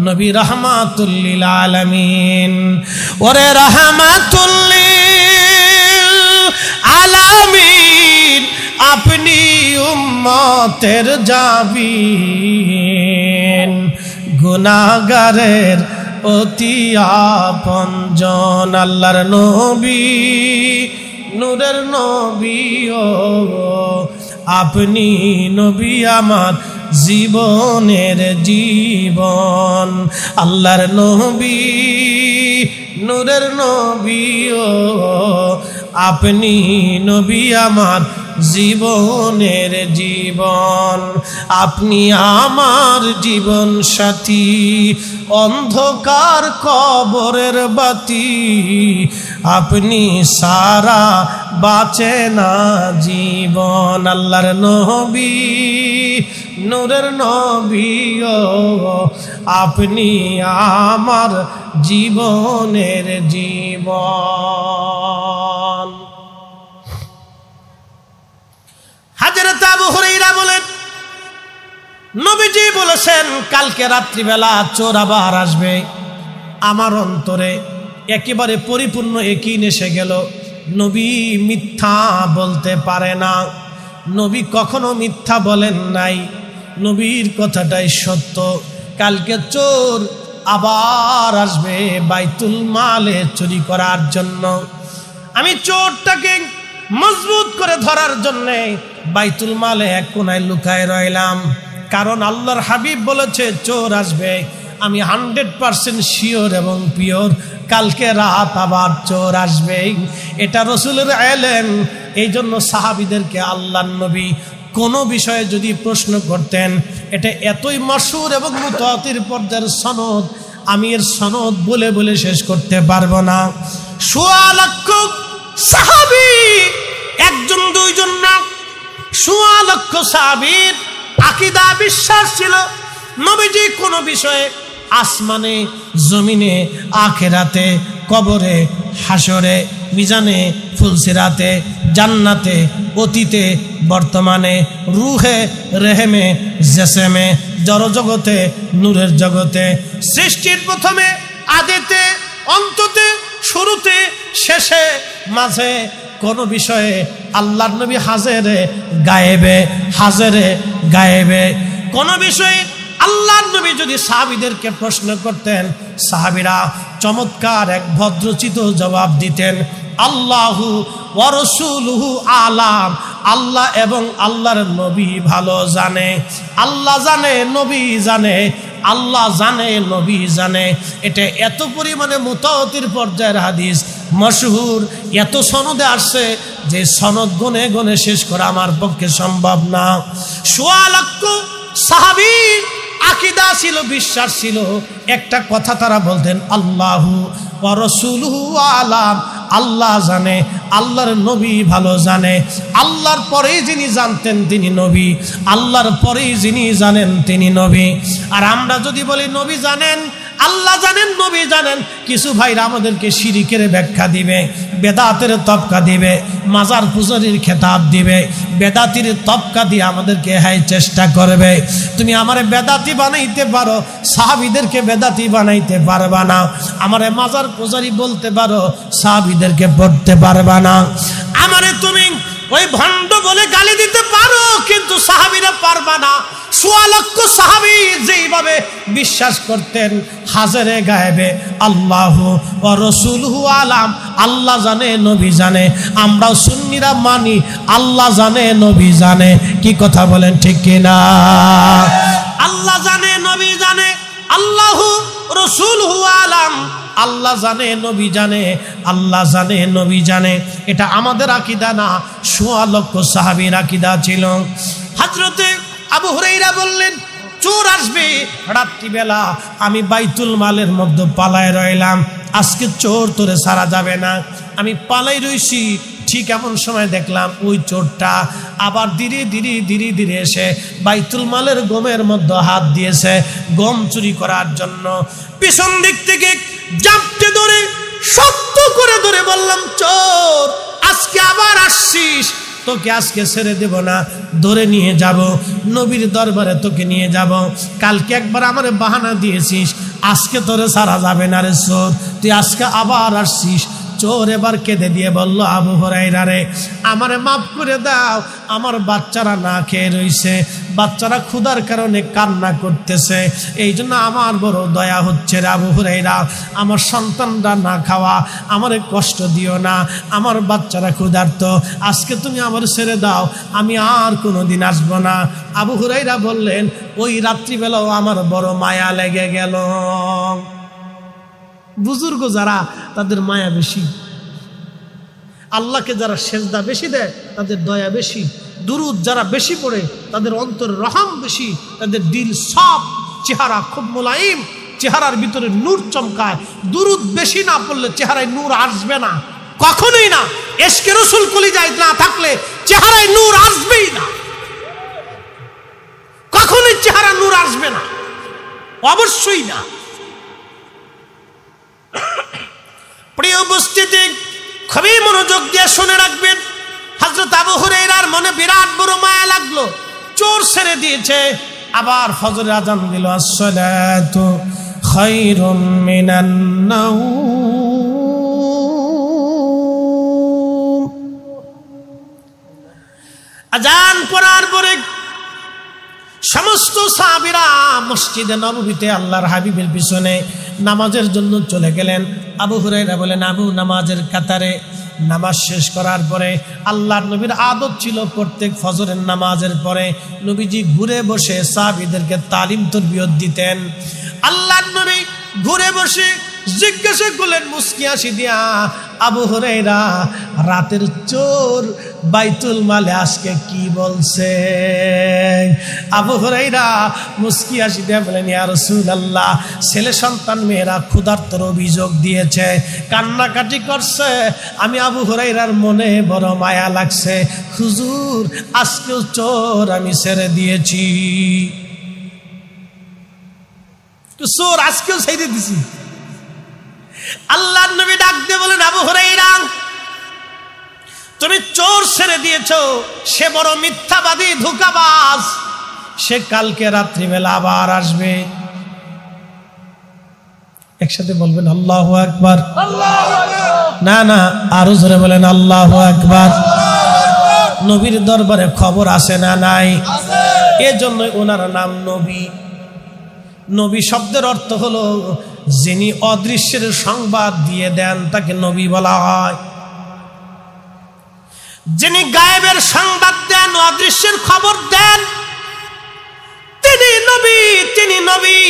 নবী রাহমাতুল লিল আলামিন। ওরে রাহমাতুল লিল আলামিন, আপনি উম্মতের জাবিন, গুনাহগারের অতি আপনজন, আল্লাহর নবী, নূরের নবী, ও আপনি নবী আমার জীবনের জীবন, আল্লাহর নবী, নূরের নবী, ও আপনি নবী আমার জীবনের জীবন, আপনি আমার জীবন সাথী, অন্ধকার কবরের বাতি, আপনি সারা বাঁচে না জীবন, আল্লাহর নবী, নূরের নবী, ও আপনি আমার জীবনের জীবন। হযরত আবু হুরায়রা বলেন, নবীজি বলেছেন কালকে রাত্রিবেলা চোর আবার আসবে। আমার অন্তরে একেবারে পরিপূর্ণ ইয়াকিন এসে গেল, নবী মিথ্যা বলতে পারে না, নবী কখনো মিথ্যা বলেন নাই, নবীর কথাটাই সত্য। কালকে চোর আবার আসবে বাইতুল মালে চুরি করার জন্য। আমি চোরটাকে মজবুত করে ধরার জন্য বাইতুল মালে এক কোনায় লুকায় রইলাম, কারণ আল্লাহর হাবিব বলেছে চোর আসবে। আমি 100% শিওর এবং পিওর কালকে রাত আবার চোর আসবে, এটা রাসূলের ইলম। এই জন্য সাহাবীদেরকে আল্লাহর নবী কোনো বিষয়ে যদি প্রশ্ন করতেন, এটা এতই মাশহুর এবং মুতাওয়াতির পর্যায়ের সনদ, আমি এর সনদ বলে বলে শেষ করতে পারবো না। 1.5 লক্ষ সাহাবী, একজন দুইজন না, 1.5 লক্ষ সাহাবীর আকীদা বিশ্বাস ছিল নবীজি কোনো বিষয়ে আসমানে, জমিনে, আখিরাতে, কবরে, হাসরে, মিজানে, ফুলসিরাতে, জান্নাতে, অতীতে, বর্তমানে, রুহে, রেহেমে, জেসেমে, জড়জগতে, নূরের জগতে, সৃষ্টির প্রথমে, আদিতে, অন্ততে, শুরুতে, শেষে, মাঝে, কোন বিষয়ে আল্লাহর নবী হাজেরে গায়েবে, হাজেরে গায়েবে। কোন বিষয়ে আল্লাহর নবী যদি সাহাবীদেরকে প্রশ্ন করতেন, সাহাবীরা চমৎকার এক ভদ্রচিত জবাব দিতেন। আল্লাহু ওয়া রাসূলুহু আলাম, আল্লাহ এবং আল্লাহর নবী ভালো জানে। আল্লাহ জানে, নবী জানে, আল্লাহ জানে, নবী জানে। এটা এত পরিমাণে মুতাওয়াতির পর্যায়ের হাদিস, মশহুর, এত সনদে আসছে যে সনদ গুনে গুনে শেষ করা আমার পক্ষে সম্ভব না। সোয়া লক্ষ সাহাবী আকীদা ছিল, বিশ্বাস ছিল, একটা কথা তারা বলতেন, আল্লাহু ওয়া রাসূলুহু আলাম, আল্লাহ জানে, আল্লাহর নবী ভালো জানে। আল্লাহর পরেই যিনি জানতেন তিনি নবী, আল্লাহর পরেই যিনি জানেন তিনি নবী। আর আমরা যদি বলি নবী জানেন, আল্লাহ জানেন, নবী জানেন, কিছু ভাইরা আমাদেরকে শিরিকের ব্যাখ্যা দিবে, বেদাতের তবকা দিবে, মাজার পূজারীর খেতাব দিবে, বেদাতির তবকা দিয়ে আমাদেরকে হাই চেষ্টা করবে। তুমি আমারে বেদাতি বানাইতে পারো, সাহাবীদেরকে বেদাতি বানাইতে পারবা না। আমারে মাজার পূজারী বলতে পারো, সাহাবীদেরকে পড়তে পারবা না। আমারে তুমি ওই ভণ্ড বলে গালি দিতে পারো, কিন্তু সাহাবীরা পারবা না। সোয়া লক্ষ সাহাবী যেইভাবে বিশ্বাস করতেন হাজরে গায়েবে, আল্লাহু ওয়া রাসূলুহু আলাম, আল্লাহ জানে, নবী জানে। আমরাও সুন্নিরা মানি আল্লাহ জানে, নবী জানে। কি কথা বলেন, ঠিক কিনা? আল্লাহ জানে, নবী জানে, আল্লাহু রাসূলুহু আলাম, আল্লাহ জানে, নবী জানে, আল্লাহ জানে, নবী জানে। এটা আমাদের আকীদা না, সোয়া লক্ষ সাহাবীর আকীদা ছিল। হযরতে আবু হুরায়রা বললেন, চোর আসবে রাত্রিবেলা, আমি বাইতুল মালের মধ্যে পালায় রইলাম, আজকে চোর তোরে সারা যাবে না। আমি পালাই রইছি, ঠিক এমন সময় দেখলাম ওই চোরটা আবার ধীরে ধীরে ধীরে ধীরে এসে বাইতুল মালের গমের মধ্যে হাত দিয়েছে গম চুরি করার জন্য। পিছন দিক থেকে জাপটে ধরে, শক্ত করে ধরে বললাম, চোর আজকে আবার আসছিস, তোকে আজকে ছেড়ে দেব না, ধরে নিয়ে যাব, নবীর দরবারে তোকে নিয়ে যাব। কালকে একবার আমারে বাহানা দিয়েছিস, আজকে তোরে সারা যাবে না রে চোর, তুই আজকে আবার আসছিস। চোর এবার কেঁদে দিয়ে বলল, আবু হুরায়রা রে, আমারে মাফ করে দাও, আমার বাচ্চারা না খেয়ে রইছে, বাচ্চারা ক্ষুধার কারণে কান্না করতেছে, এই জন্য আমার বড় দয়া হচ্ছে রে আবু হুরায়রা, আমার সন্তানরা না খাওয়া, আমারে কষ্ট দিও না, আমার বাচ্চারা ক্ষুধার্ত, আজকে তুমি আমার ছেড়ে দাও, আমি আর কোনোদিন আসবো না। আবু হুরায়রা বললেন, ওই রাত্রিবেলাও আমার বড় মায়া লেগে গেল। বুজুর্গ যারা, তাদের মায়া বেশি, আল্লাহকে যারা সেজদা বেশি দেয় তাদের দয়া বেশি, দুরুদ যারা বেশি পড়ে তাদের অন্তর রহম বেশি, তাদের দিল সব, চেহারা খুব মোলায়েম, চেহারার ভিতরে নূর চমকায়। দুরুদ বেশি না পড়লে চেহারায় নূর আসবে না, কখনোই না। ইশকে রাসূল কলিজায় না থাকলে চেহারায় নূর আসবেই না, কখনোই চেহারা নূর আসবে না, অবশ্যই না। প্রিয় উপস্থিতি, খুবই মনোযোগ দিয়ে শুনে রাখবেন। হযরত আবু হুরায়রার মনে বিরাট বড় মায়া লাগলো, চোর ছেড়ে দিয়েছে, আবার ফজরের আযান দিল, আসসালাতু খায়রুম মিনান নাওম। আযান পড়ার পরে সমস্ত সাহাবীরা মসজিদে নববীতে আল্লাহর হাবিবের পিছনে নামাজের জন্য চলে গেলেন। আবু হুরায়রা বলেন, আবু নামাজের কাতারে নামাজ শেষ করার পরে আল্লাহর নবীর আদত ছিল প্রত্যেক ফজরের নামাজের পরে নবীজি ঘুরে বসে সাহাবীদেরকে তালিম তরবিয়ত দিতেন। আল্লাহর নবী ঘুরে বসে জিজ্ঞাসা করলেন মুস্কি হাসি দিয়া, আবু হুরায়রা, রাতের চোর বাইতুল মালে আজকে কি বলছে? আবু হুরায়রা মুস্কি হাসি দিয়া বলেন, ইয়া রাসূলুল্লাহ, ছেলে সন্তান মেয়েরা ক্ষুধার্তর অভিযোগ দিয়েছে, কান্নাকাটি করছে, আমি আবু হুরায়রার মনে বড় মায়া লাগছে, হুজুর আজকেও চোর আমি ছেড়ে দিয়েছি, চোর আজকেও ছেড়ে দিছি। আল্লাহর নবী ডাক দিয়ে বলেন, আবু হুরায়রা, তুমি চোর ছেড়ে দিয়েছো, সে বড় মিথ্যাবাদী, ধোঁকাবাজ, সে কালকে রাত্রিবেলা আবার আসবে। একসাথে বলবেন আল্লাহু আকবার। না না, আরো জোরে বলেন আল্লাহু আকবার। নবীর দরবারে খবর আসে না নাই? এজন্য ওনার নাম নবী। নবী শব্দের অর্থ হলো যিনি অদৃশ্যের সংবাদ দিয়ে দেন তাকে নবী বলা হয়। যিনি গায়েবের সংবাদ দেন, অদৃশ্যের খবর দেন, তিনি নবী, তিনি নবী।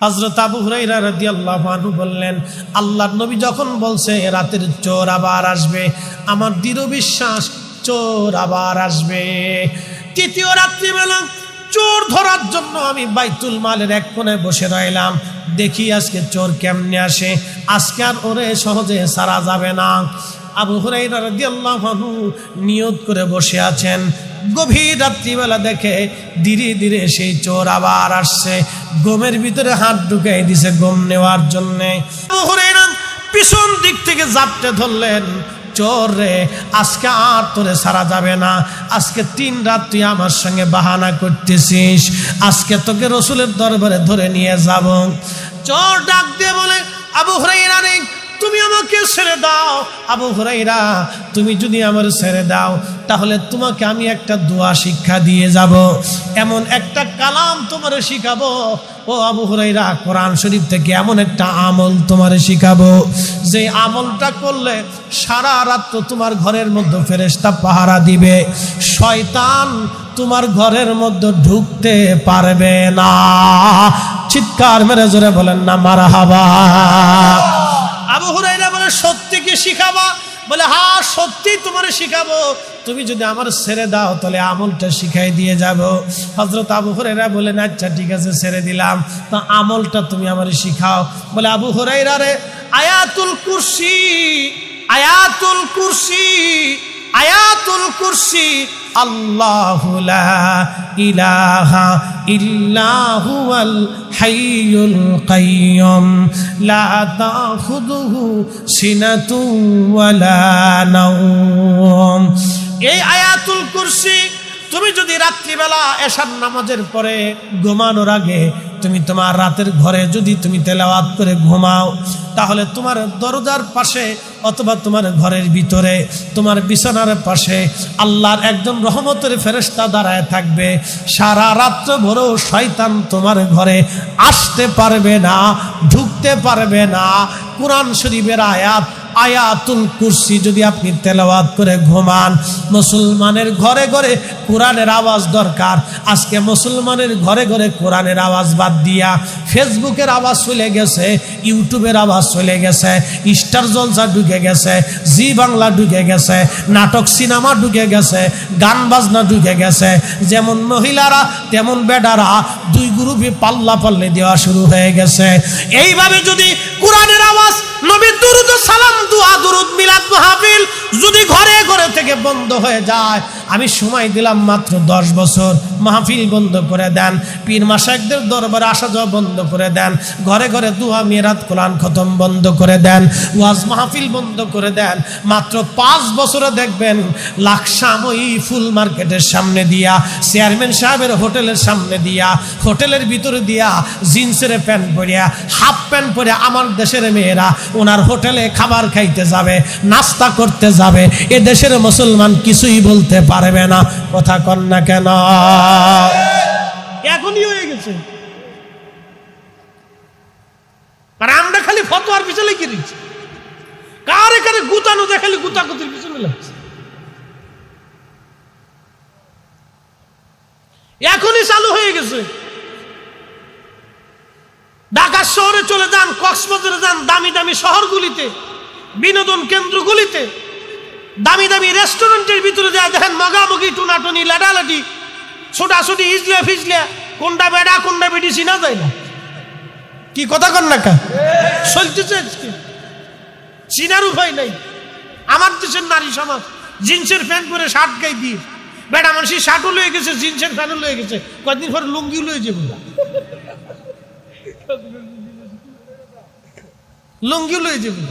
হযরত আবু হুরায়রা রাদিয়াল্লাহু আনহু বললেন, আল্লাহর নবী যখন বলছে রাতের চোর আবার আসবে, আমার দৃঢ় বিশ্বাস চোর আবার আসবে। তৃতীয় রাত্রিবেলা চোর ধরার জন্য আমি বাইতুল মালের এক কোণে বসে রইলাম, দেখি আজকে চোর কেমনে আসে, আজকে আর ওরে সহজে ছাড়া যাবে না। আবু হুরায়রা রাদিয়াল্লাহু আনহু নিয়ত করে বসে আছেন। গভীর রাত্রিবেলা দেখে ধীরে ধীরে সেই চোর আবার আসছে, গমের ভিতরে হাত ঢুকাই দিছে গম নেওয়ার জন্যে। আবু হুরায়রা পিছন দিক থেকে জাপটে ধরলেন, চোর রে, আজকে আর তোরে ছাড়া যাবে না, আজকে 3 রাত তুই আমার সঙ্গে বাহানা করতেছিস, আজকে তোকে রসুলের দরবারে ধরে নিয়ে যাব। চোর ডাক দিয়ে বলে, আবু হুরায়রা রে, তুমি আমাকে ছেড়ে দাও। আবু হুরায়রা, তুমি যদি আমার ছেড়ে দাও তাহলে তোমাকে আমি একটা দোয়া শিক্ষা দিয়ে যাব, এমন একটা কালাম তোমারে শিখাবো। ও আবু হুরায়রা, কোরআন শরীফ থেকে এমন একটা আমল তোমারে শিখাবো, যে আমলটা করলে সারা রাত তোমার ঘরের মধ্যে ফেরেশতা পাহারা দিবে, শয়তান তোমার ঘরের মধ্যে ঢুকতে পারবে না। চিৎকার মেরে জোরে বলেন না মারহাবা। আবু হুরায়রা বলে, সত্যি কি শিখাবা? বলে, হ্যাঁ সত্যি তোমারে শিখাবো, তুমি যদি আমার ছেড়ে দাও তাহলে আমলটা শিখাই দিয়ে যাব। হযরত আবু হুরায়রা বলেন, আচ্ছা ঠিক আছে, ছেড়ে দিলাম, তো আমলটা তুমি আমারে শিখাও। বলে, আবু হুরায়রা রে, আয়াতুল কুরসি, আয়াতুল কুরসি, আয়াতুল কুরসি, আল্লাহু লা ইলাহা ইল্লা হুয়াল হাইয়ুল কাইয়ুম লা তাখুযুহু সিনাতুন ওয়ালা নাওম। এই আয়াতুল কুরসি তুমি যদি রাত্রিবেলা এশার নামাজের পরে ঘুমানোর আগে তুমি তোমার রাতের ঘরে যদি তুমি তেলাওয়াত করে ঘুমাও, তাহলে তোমার দরজার পাশে অথবা তোমার ঘরের ভিতরে তোমার বিছানার পাশে আল্লাহর একজন রহমতের ফেরেশতা দাঁড়ায় থাকবে। সারা রাত্র ভোরও শয়তান তোমার ঘরে আসতে পারবে না, ঢুকতে পারবে না। কোরআন শরীফের আয়াত আয়াতুল কুরসি যদি আপনি তেলাওয়াত করে ঘুমান, মুসলমানের ঘরে ঘরে কোরআনের আওয়াজ দরকার। আজকে মুসলমানের ঘরে ঘরে কোরআনের আওয়াজ বাদ দিয়া ফেসবুকের আওয়াজ চলে গেছে, ইউটিউবের আওয়াজ চলে গেছে, স্টার জলসা ঢুকে গেছে, জি বাংলা ঢুকে গেছে, নাটক সিনেমা ঢুকে গেছে, গান বাজনা ঢুকে গেছে। যেমন মহিলারা তেমন বেডারা দুই গ্রুপে পাল্লা পাল্লে দেওয়া শুরু হয়ে গেছে। এইভাবে যদি কোরআনের আওয়াজ, নবীর দুরূদ ও সালাম, দুআ দুরূদ, মিলাদ মাহফিল যদি ঘরে ঘরে থেকে বন্ধ হয়ে যায়, আমি সময় দিলাম মাত্র 10 বছর, মাহফিল বন্ধ করে দেন, পীর মাশায়েখদের দরবারে আসা যাওয়া বন্ধ করে দেন, ঘরে ঘরে দুআ মিরাত কোরআন খতম বন্ধ করে দেন, ওয়াজ মাহফিল বন্ধ করে দেন, মাত্র 5 বছরে দেখবেন লাকসাময়ী ফুল মার্কেটের সামনে দিয়া, চেয়ারম্যান সাহেবের হোটেলের সামনে দিয়া, হোটেলের ভিতরে দিয়া জিন্সের প্যান্ট পরিয়া, হাফ প্যান্ট পরে আমার দেশের মেয়েরা ওনার হোটেলে খাবার খাইতে যাবে, নাস্তা করতে যাবে। এ দেশের মুসলমান কিছুই বলতে পারবে না। কথা কন না কেন? এখনই হয়ে গেছে। আর আমরা খালি ফতোয়ার পিছনে কি দিচ্ছি, কারে কারে গুতানো যায়, খালি গুতাগুতির পিছনে লাগছে। এখনই চালু হয়ে গেছে। ঢাকা শহরে চলে যান, কক্সবাজারে যান, দামি দামি শহরগুলিতে, বিনোদন কেন্দ্রগুলিতে, দামি দামি রেস্টুরেন্টের ভিতরে যায় দেখেন মগামগি, টুনাটুনি, লাডালাডি, ছোটাছুটি, ইজলে ফিজলে, কোনটা বেড়া কোনটা বেডি চিনা যায় না। কি কথা কন না কা চলতেছে, চিনার উপায় নাই। আমার দেশের নারী সমাজ জিন্সের প্যান্ট পরে শার্ট গায়ে দিয়ে, বেড়া মানুষের শার্টও লয়ে গেছে, জিন্সের প্যান্টও লয়ে গেছে, কয়েকদিন পরে লুঙ্গি লয়ে যাবো, লুঙ্গি লয়ে যাবো,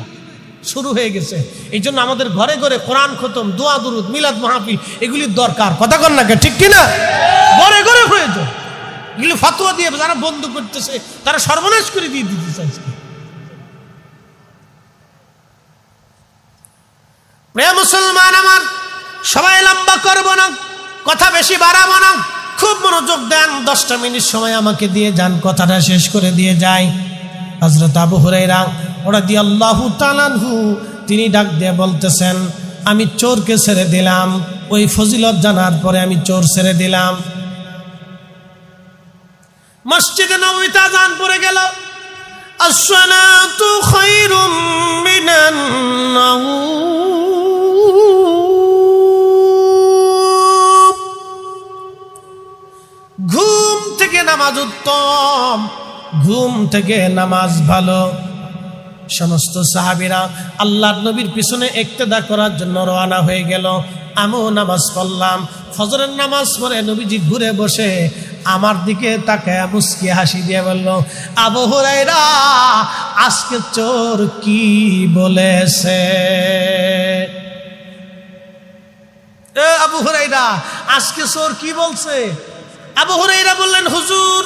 শুরু হয়ে গেছে। এই জন্য আমাদের ঘরে ঘরে কোরআন খতম, দোয়া দুরুদ, মিলাদ মাহফিল এগুলির দরকার। কথা কন না, ঠিক কিনা? ঘরে ঘরে প্রয়োজন। এগুলি ফতোয়া দিয়ে যারা বন্ধ করতেছে তারা সর্বনাশ করে দিয়ে দিতে চাইছে। প্রিয় মুসলমান আমার, সবাই লম্বা করব না, কথা বেশি বাড়াবো না, খুব মনোযোগ দেন। 10টা মিনিট সময় আমাকে দিয়ে যান, কথাটা শেষ করে দিয়ে যাই। হযরত আবু হুরায়রা রাদিয়াল্লাহু তাআলা আনহু তিনি ডাক দিয়ে বলতেছেন, আমি চোরকে ছেড়ে দিলাম, ওই ফজিলত জানার পরে আমি চোর ছেড়ে দিলাম। মসজিদে নববীতে আযান পড়ে গেল, আসসালাতু খায়রুম মিনান নাওম। ঘুম থেকে নামাজ উত্তম, ঘুম থেকে নামাজ ভালো। সমস্ত সাহাবীরা আল্লাহর নবীর পিছনে ইক্তেদা করার জন্য রওনা হয়ে গেল। আমিও নামাজ পড়লাম। ফজরের নামাজ পড়ে নবীজি ঘুরে বসে আমার দিকে তাকায় মুস্কি হাসি দিয়ে বলল, আবু হুরায়রা আজকে চোর কি বলেছে? এ আবু হুরায়রা আজকে চোর কি বলছে? আবু হুরায়রা বললেন, হুজুর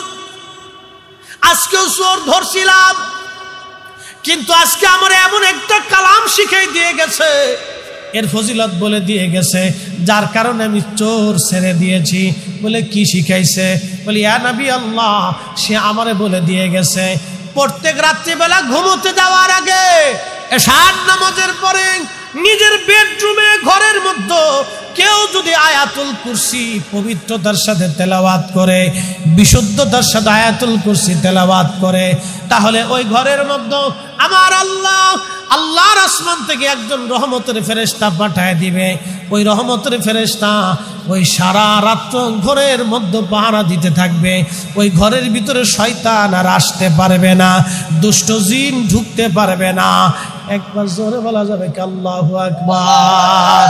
আজকেও চোর ধরছিলাম, কিন্তু আজকে আমার এমন একটা কালাম শিখিয়ে দিয়ে গেছে, এর ফজিলত বলে দিয়ে গেছে, যার কারণে আমি চোর ছেড়ে দিয়েছি। বলে কি শিখাইছে? বলি ইয়া নবী আল্লাহ, সে আমারে বলে দিয়ে গেছে প্রত্যেক রাত্রিবেলা ঘুমোতে যাওয়ার আগে এশার নামাজের পরে নিজের বেডরুমে ঘরের মধ্যে কেউ যদি আয়াতুল কুরসি পবিত্রতার সাথে তেলাওয়াত করে, বিশুদ্ধতার সাথে আয়াতুল কুরসি তেলাওয়াত করে, তাহলে ওই ঘরের মধ্যে আমার আল্লাহ আল্লাহর আসমান থেকে একজন রহমতের ফেরেশতা পাঠায় দিবে। ওই রহমতের ফেরেশতা ওই সারা রাত্র ঘরের মধ্যে পাহারা দিতে থাকবে। ওই ঘরের ভিতরে শয়তান আর আসতে পারবে না, দুষ্ট জিন ঢুকতে পারবে না। একবার জোরে বলা যাবে কি আল্লাহু আকবার?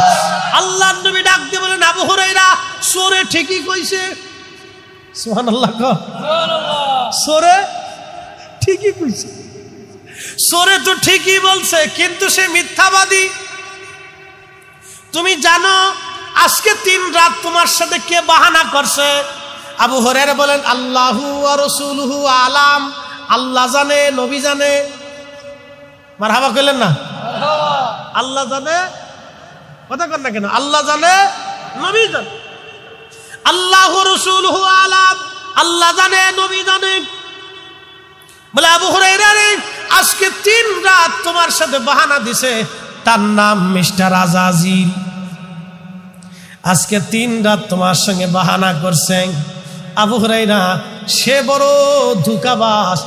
আল্লাহর নবী ডাক দিয়ে বলেন, আবু হুরায়রা সূরা ঠিকই কইছে। সুবহানাল্লাহ, সুবহানাল্লাহ। সূরা ঠিকই কইছে, সূরা তো ঠিকই বলছে, কিন্তু সে মিথ্যাবাদী। তুমি জানো আজকে 3 রাত তোমার সাথে কে বাহানা করছে? আবু হুরায়রা বলেন, আল্লাহু ওয়া রাসূলুহু আলাম, আল্লাহ জানে, নবী জানে। মারহাবা কইলেন না? আল্লাহ জানে, কথা কর না কেন? আল্লাহ জানে, নবী জানে। আল্লাহু রাসূলুহু আলাম, আল্লাহ জানে, নবী জানে। বলে আবু হুরায়রা রে, আজকে 3 রাত তোমার সাথে বাহানা দিছে, তার নাম মিস্টার আজাজিল। আজকে 3 রাত তোমার সঙ্গে বাহানা করছেন। আবু হুরায়রা সে বড় ধোঁকাবাজ,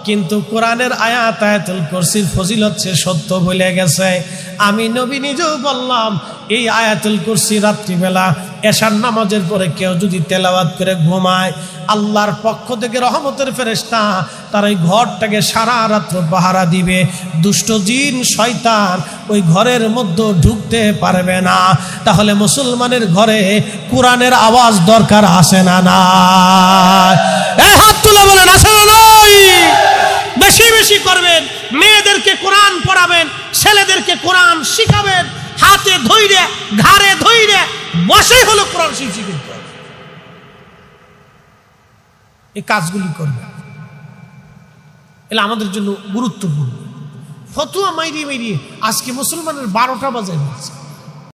কিন্তু কোরআনের আয়াতুল কুরসির ফজিলত সে সত্য বলে গেছে। আমি নবী নিজেও বললাম, এই আয়াতুল কুরসি রাত্রিবেলা এশার নামাজের পরে কেউ যদি তেলাওয়াত করে ঘুমায়, আল্লাহর পক্ষ থেকে রহমতের ফেরেশতা তার ওই ঘরটাকে সারা রাত্র পাহারা দিবে। দুষ্ট জিন শয়তান ওই ঘরের মধ্যে ঢুকতে পারবে না। তাহলে মুসলমানের ঘরে কোরআনের আওয়াজ দরকার আছে না? না, এই হাত তুলে বলেন আছে না নাই? বেশি বেশি করবেন, মেয়েদেরকে কোরআন পড়াবেন, ছেলেদেরকে কোরআন শিখাবেন, হাতে ধইরে ঘাড়ে ধইরে বসেই হলো কোরআন শিখছি। কিন্তু এই কাজগুলি করবে, এটা আমাদের জন্য গুরুত্বপূর্ণ। ফতোয়া মাইরিয়ে মাইরিয়ে আজকে মুসলমানের 12টা বাজে।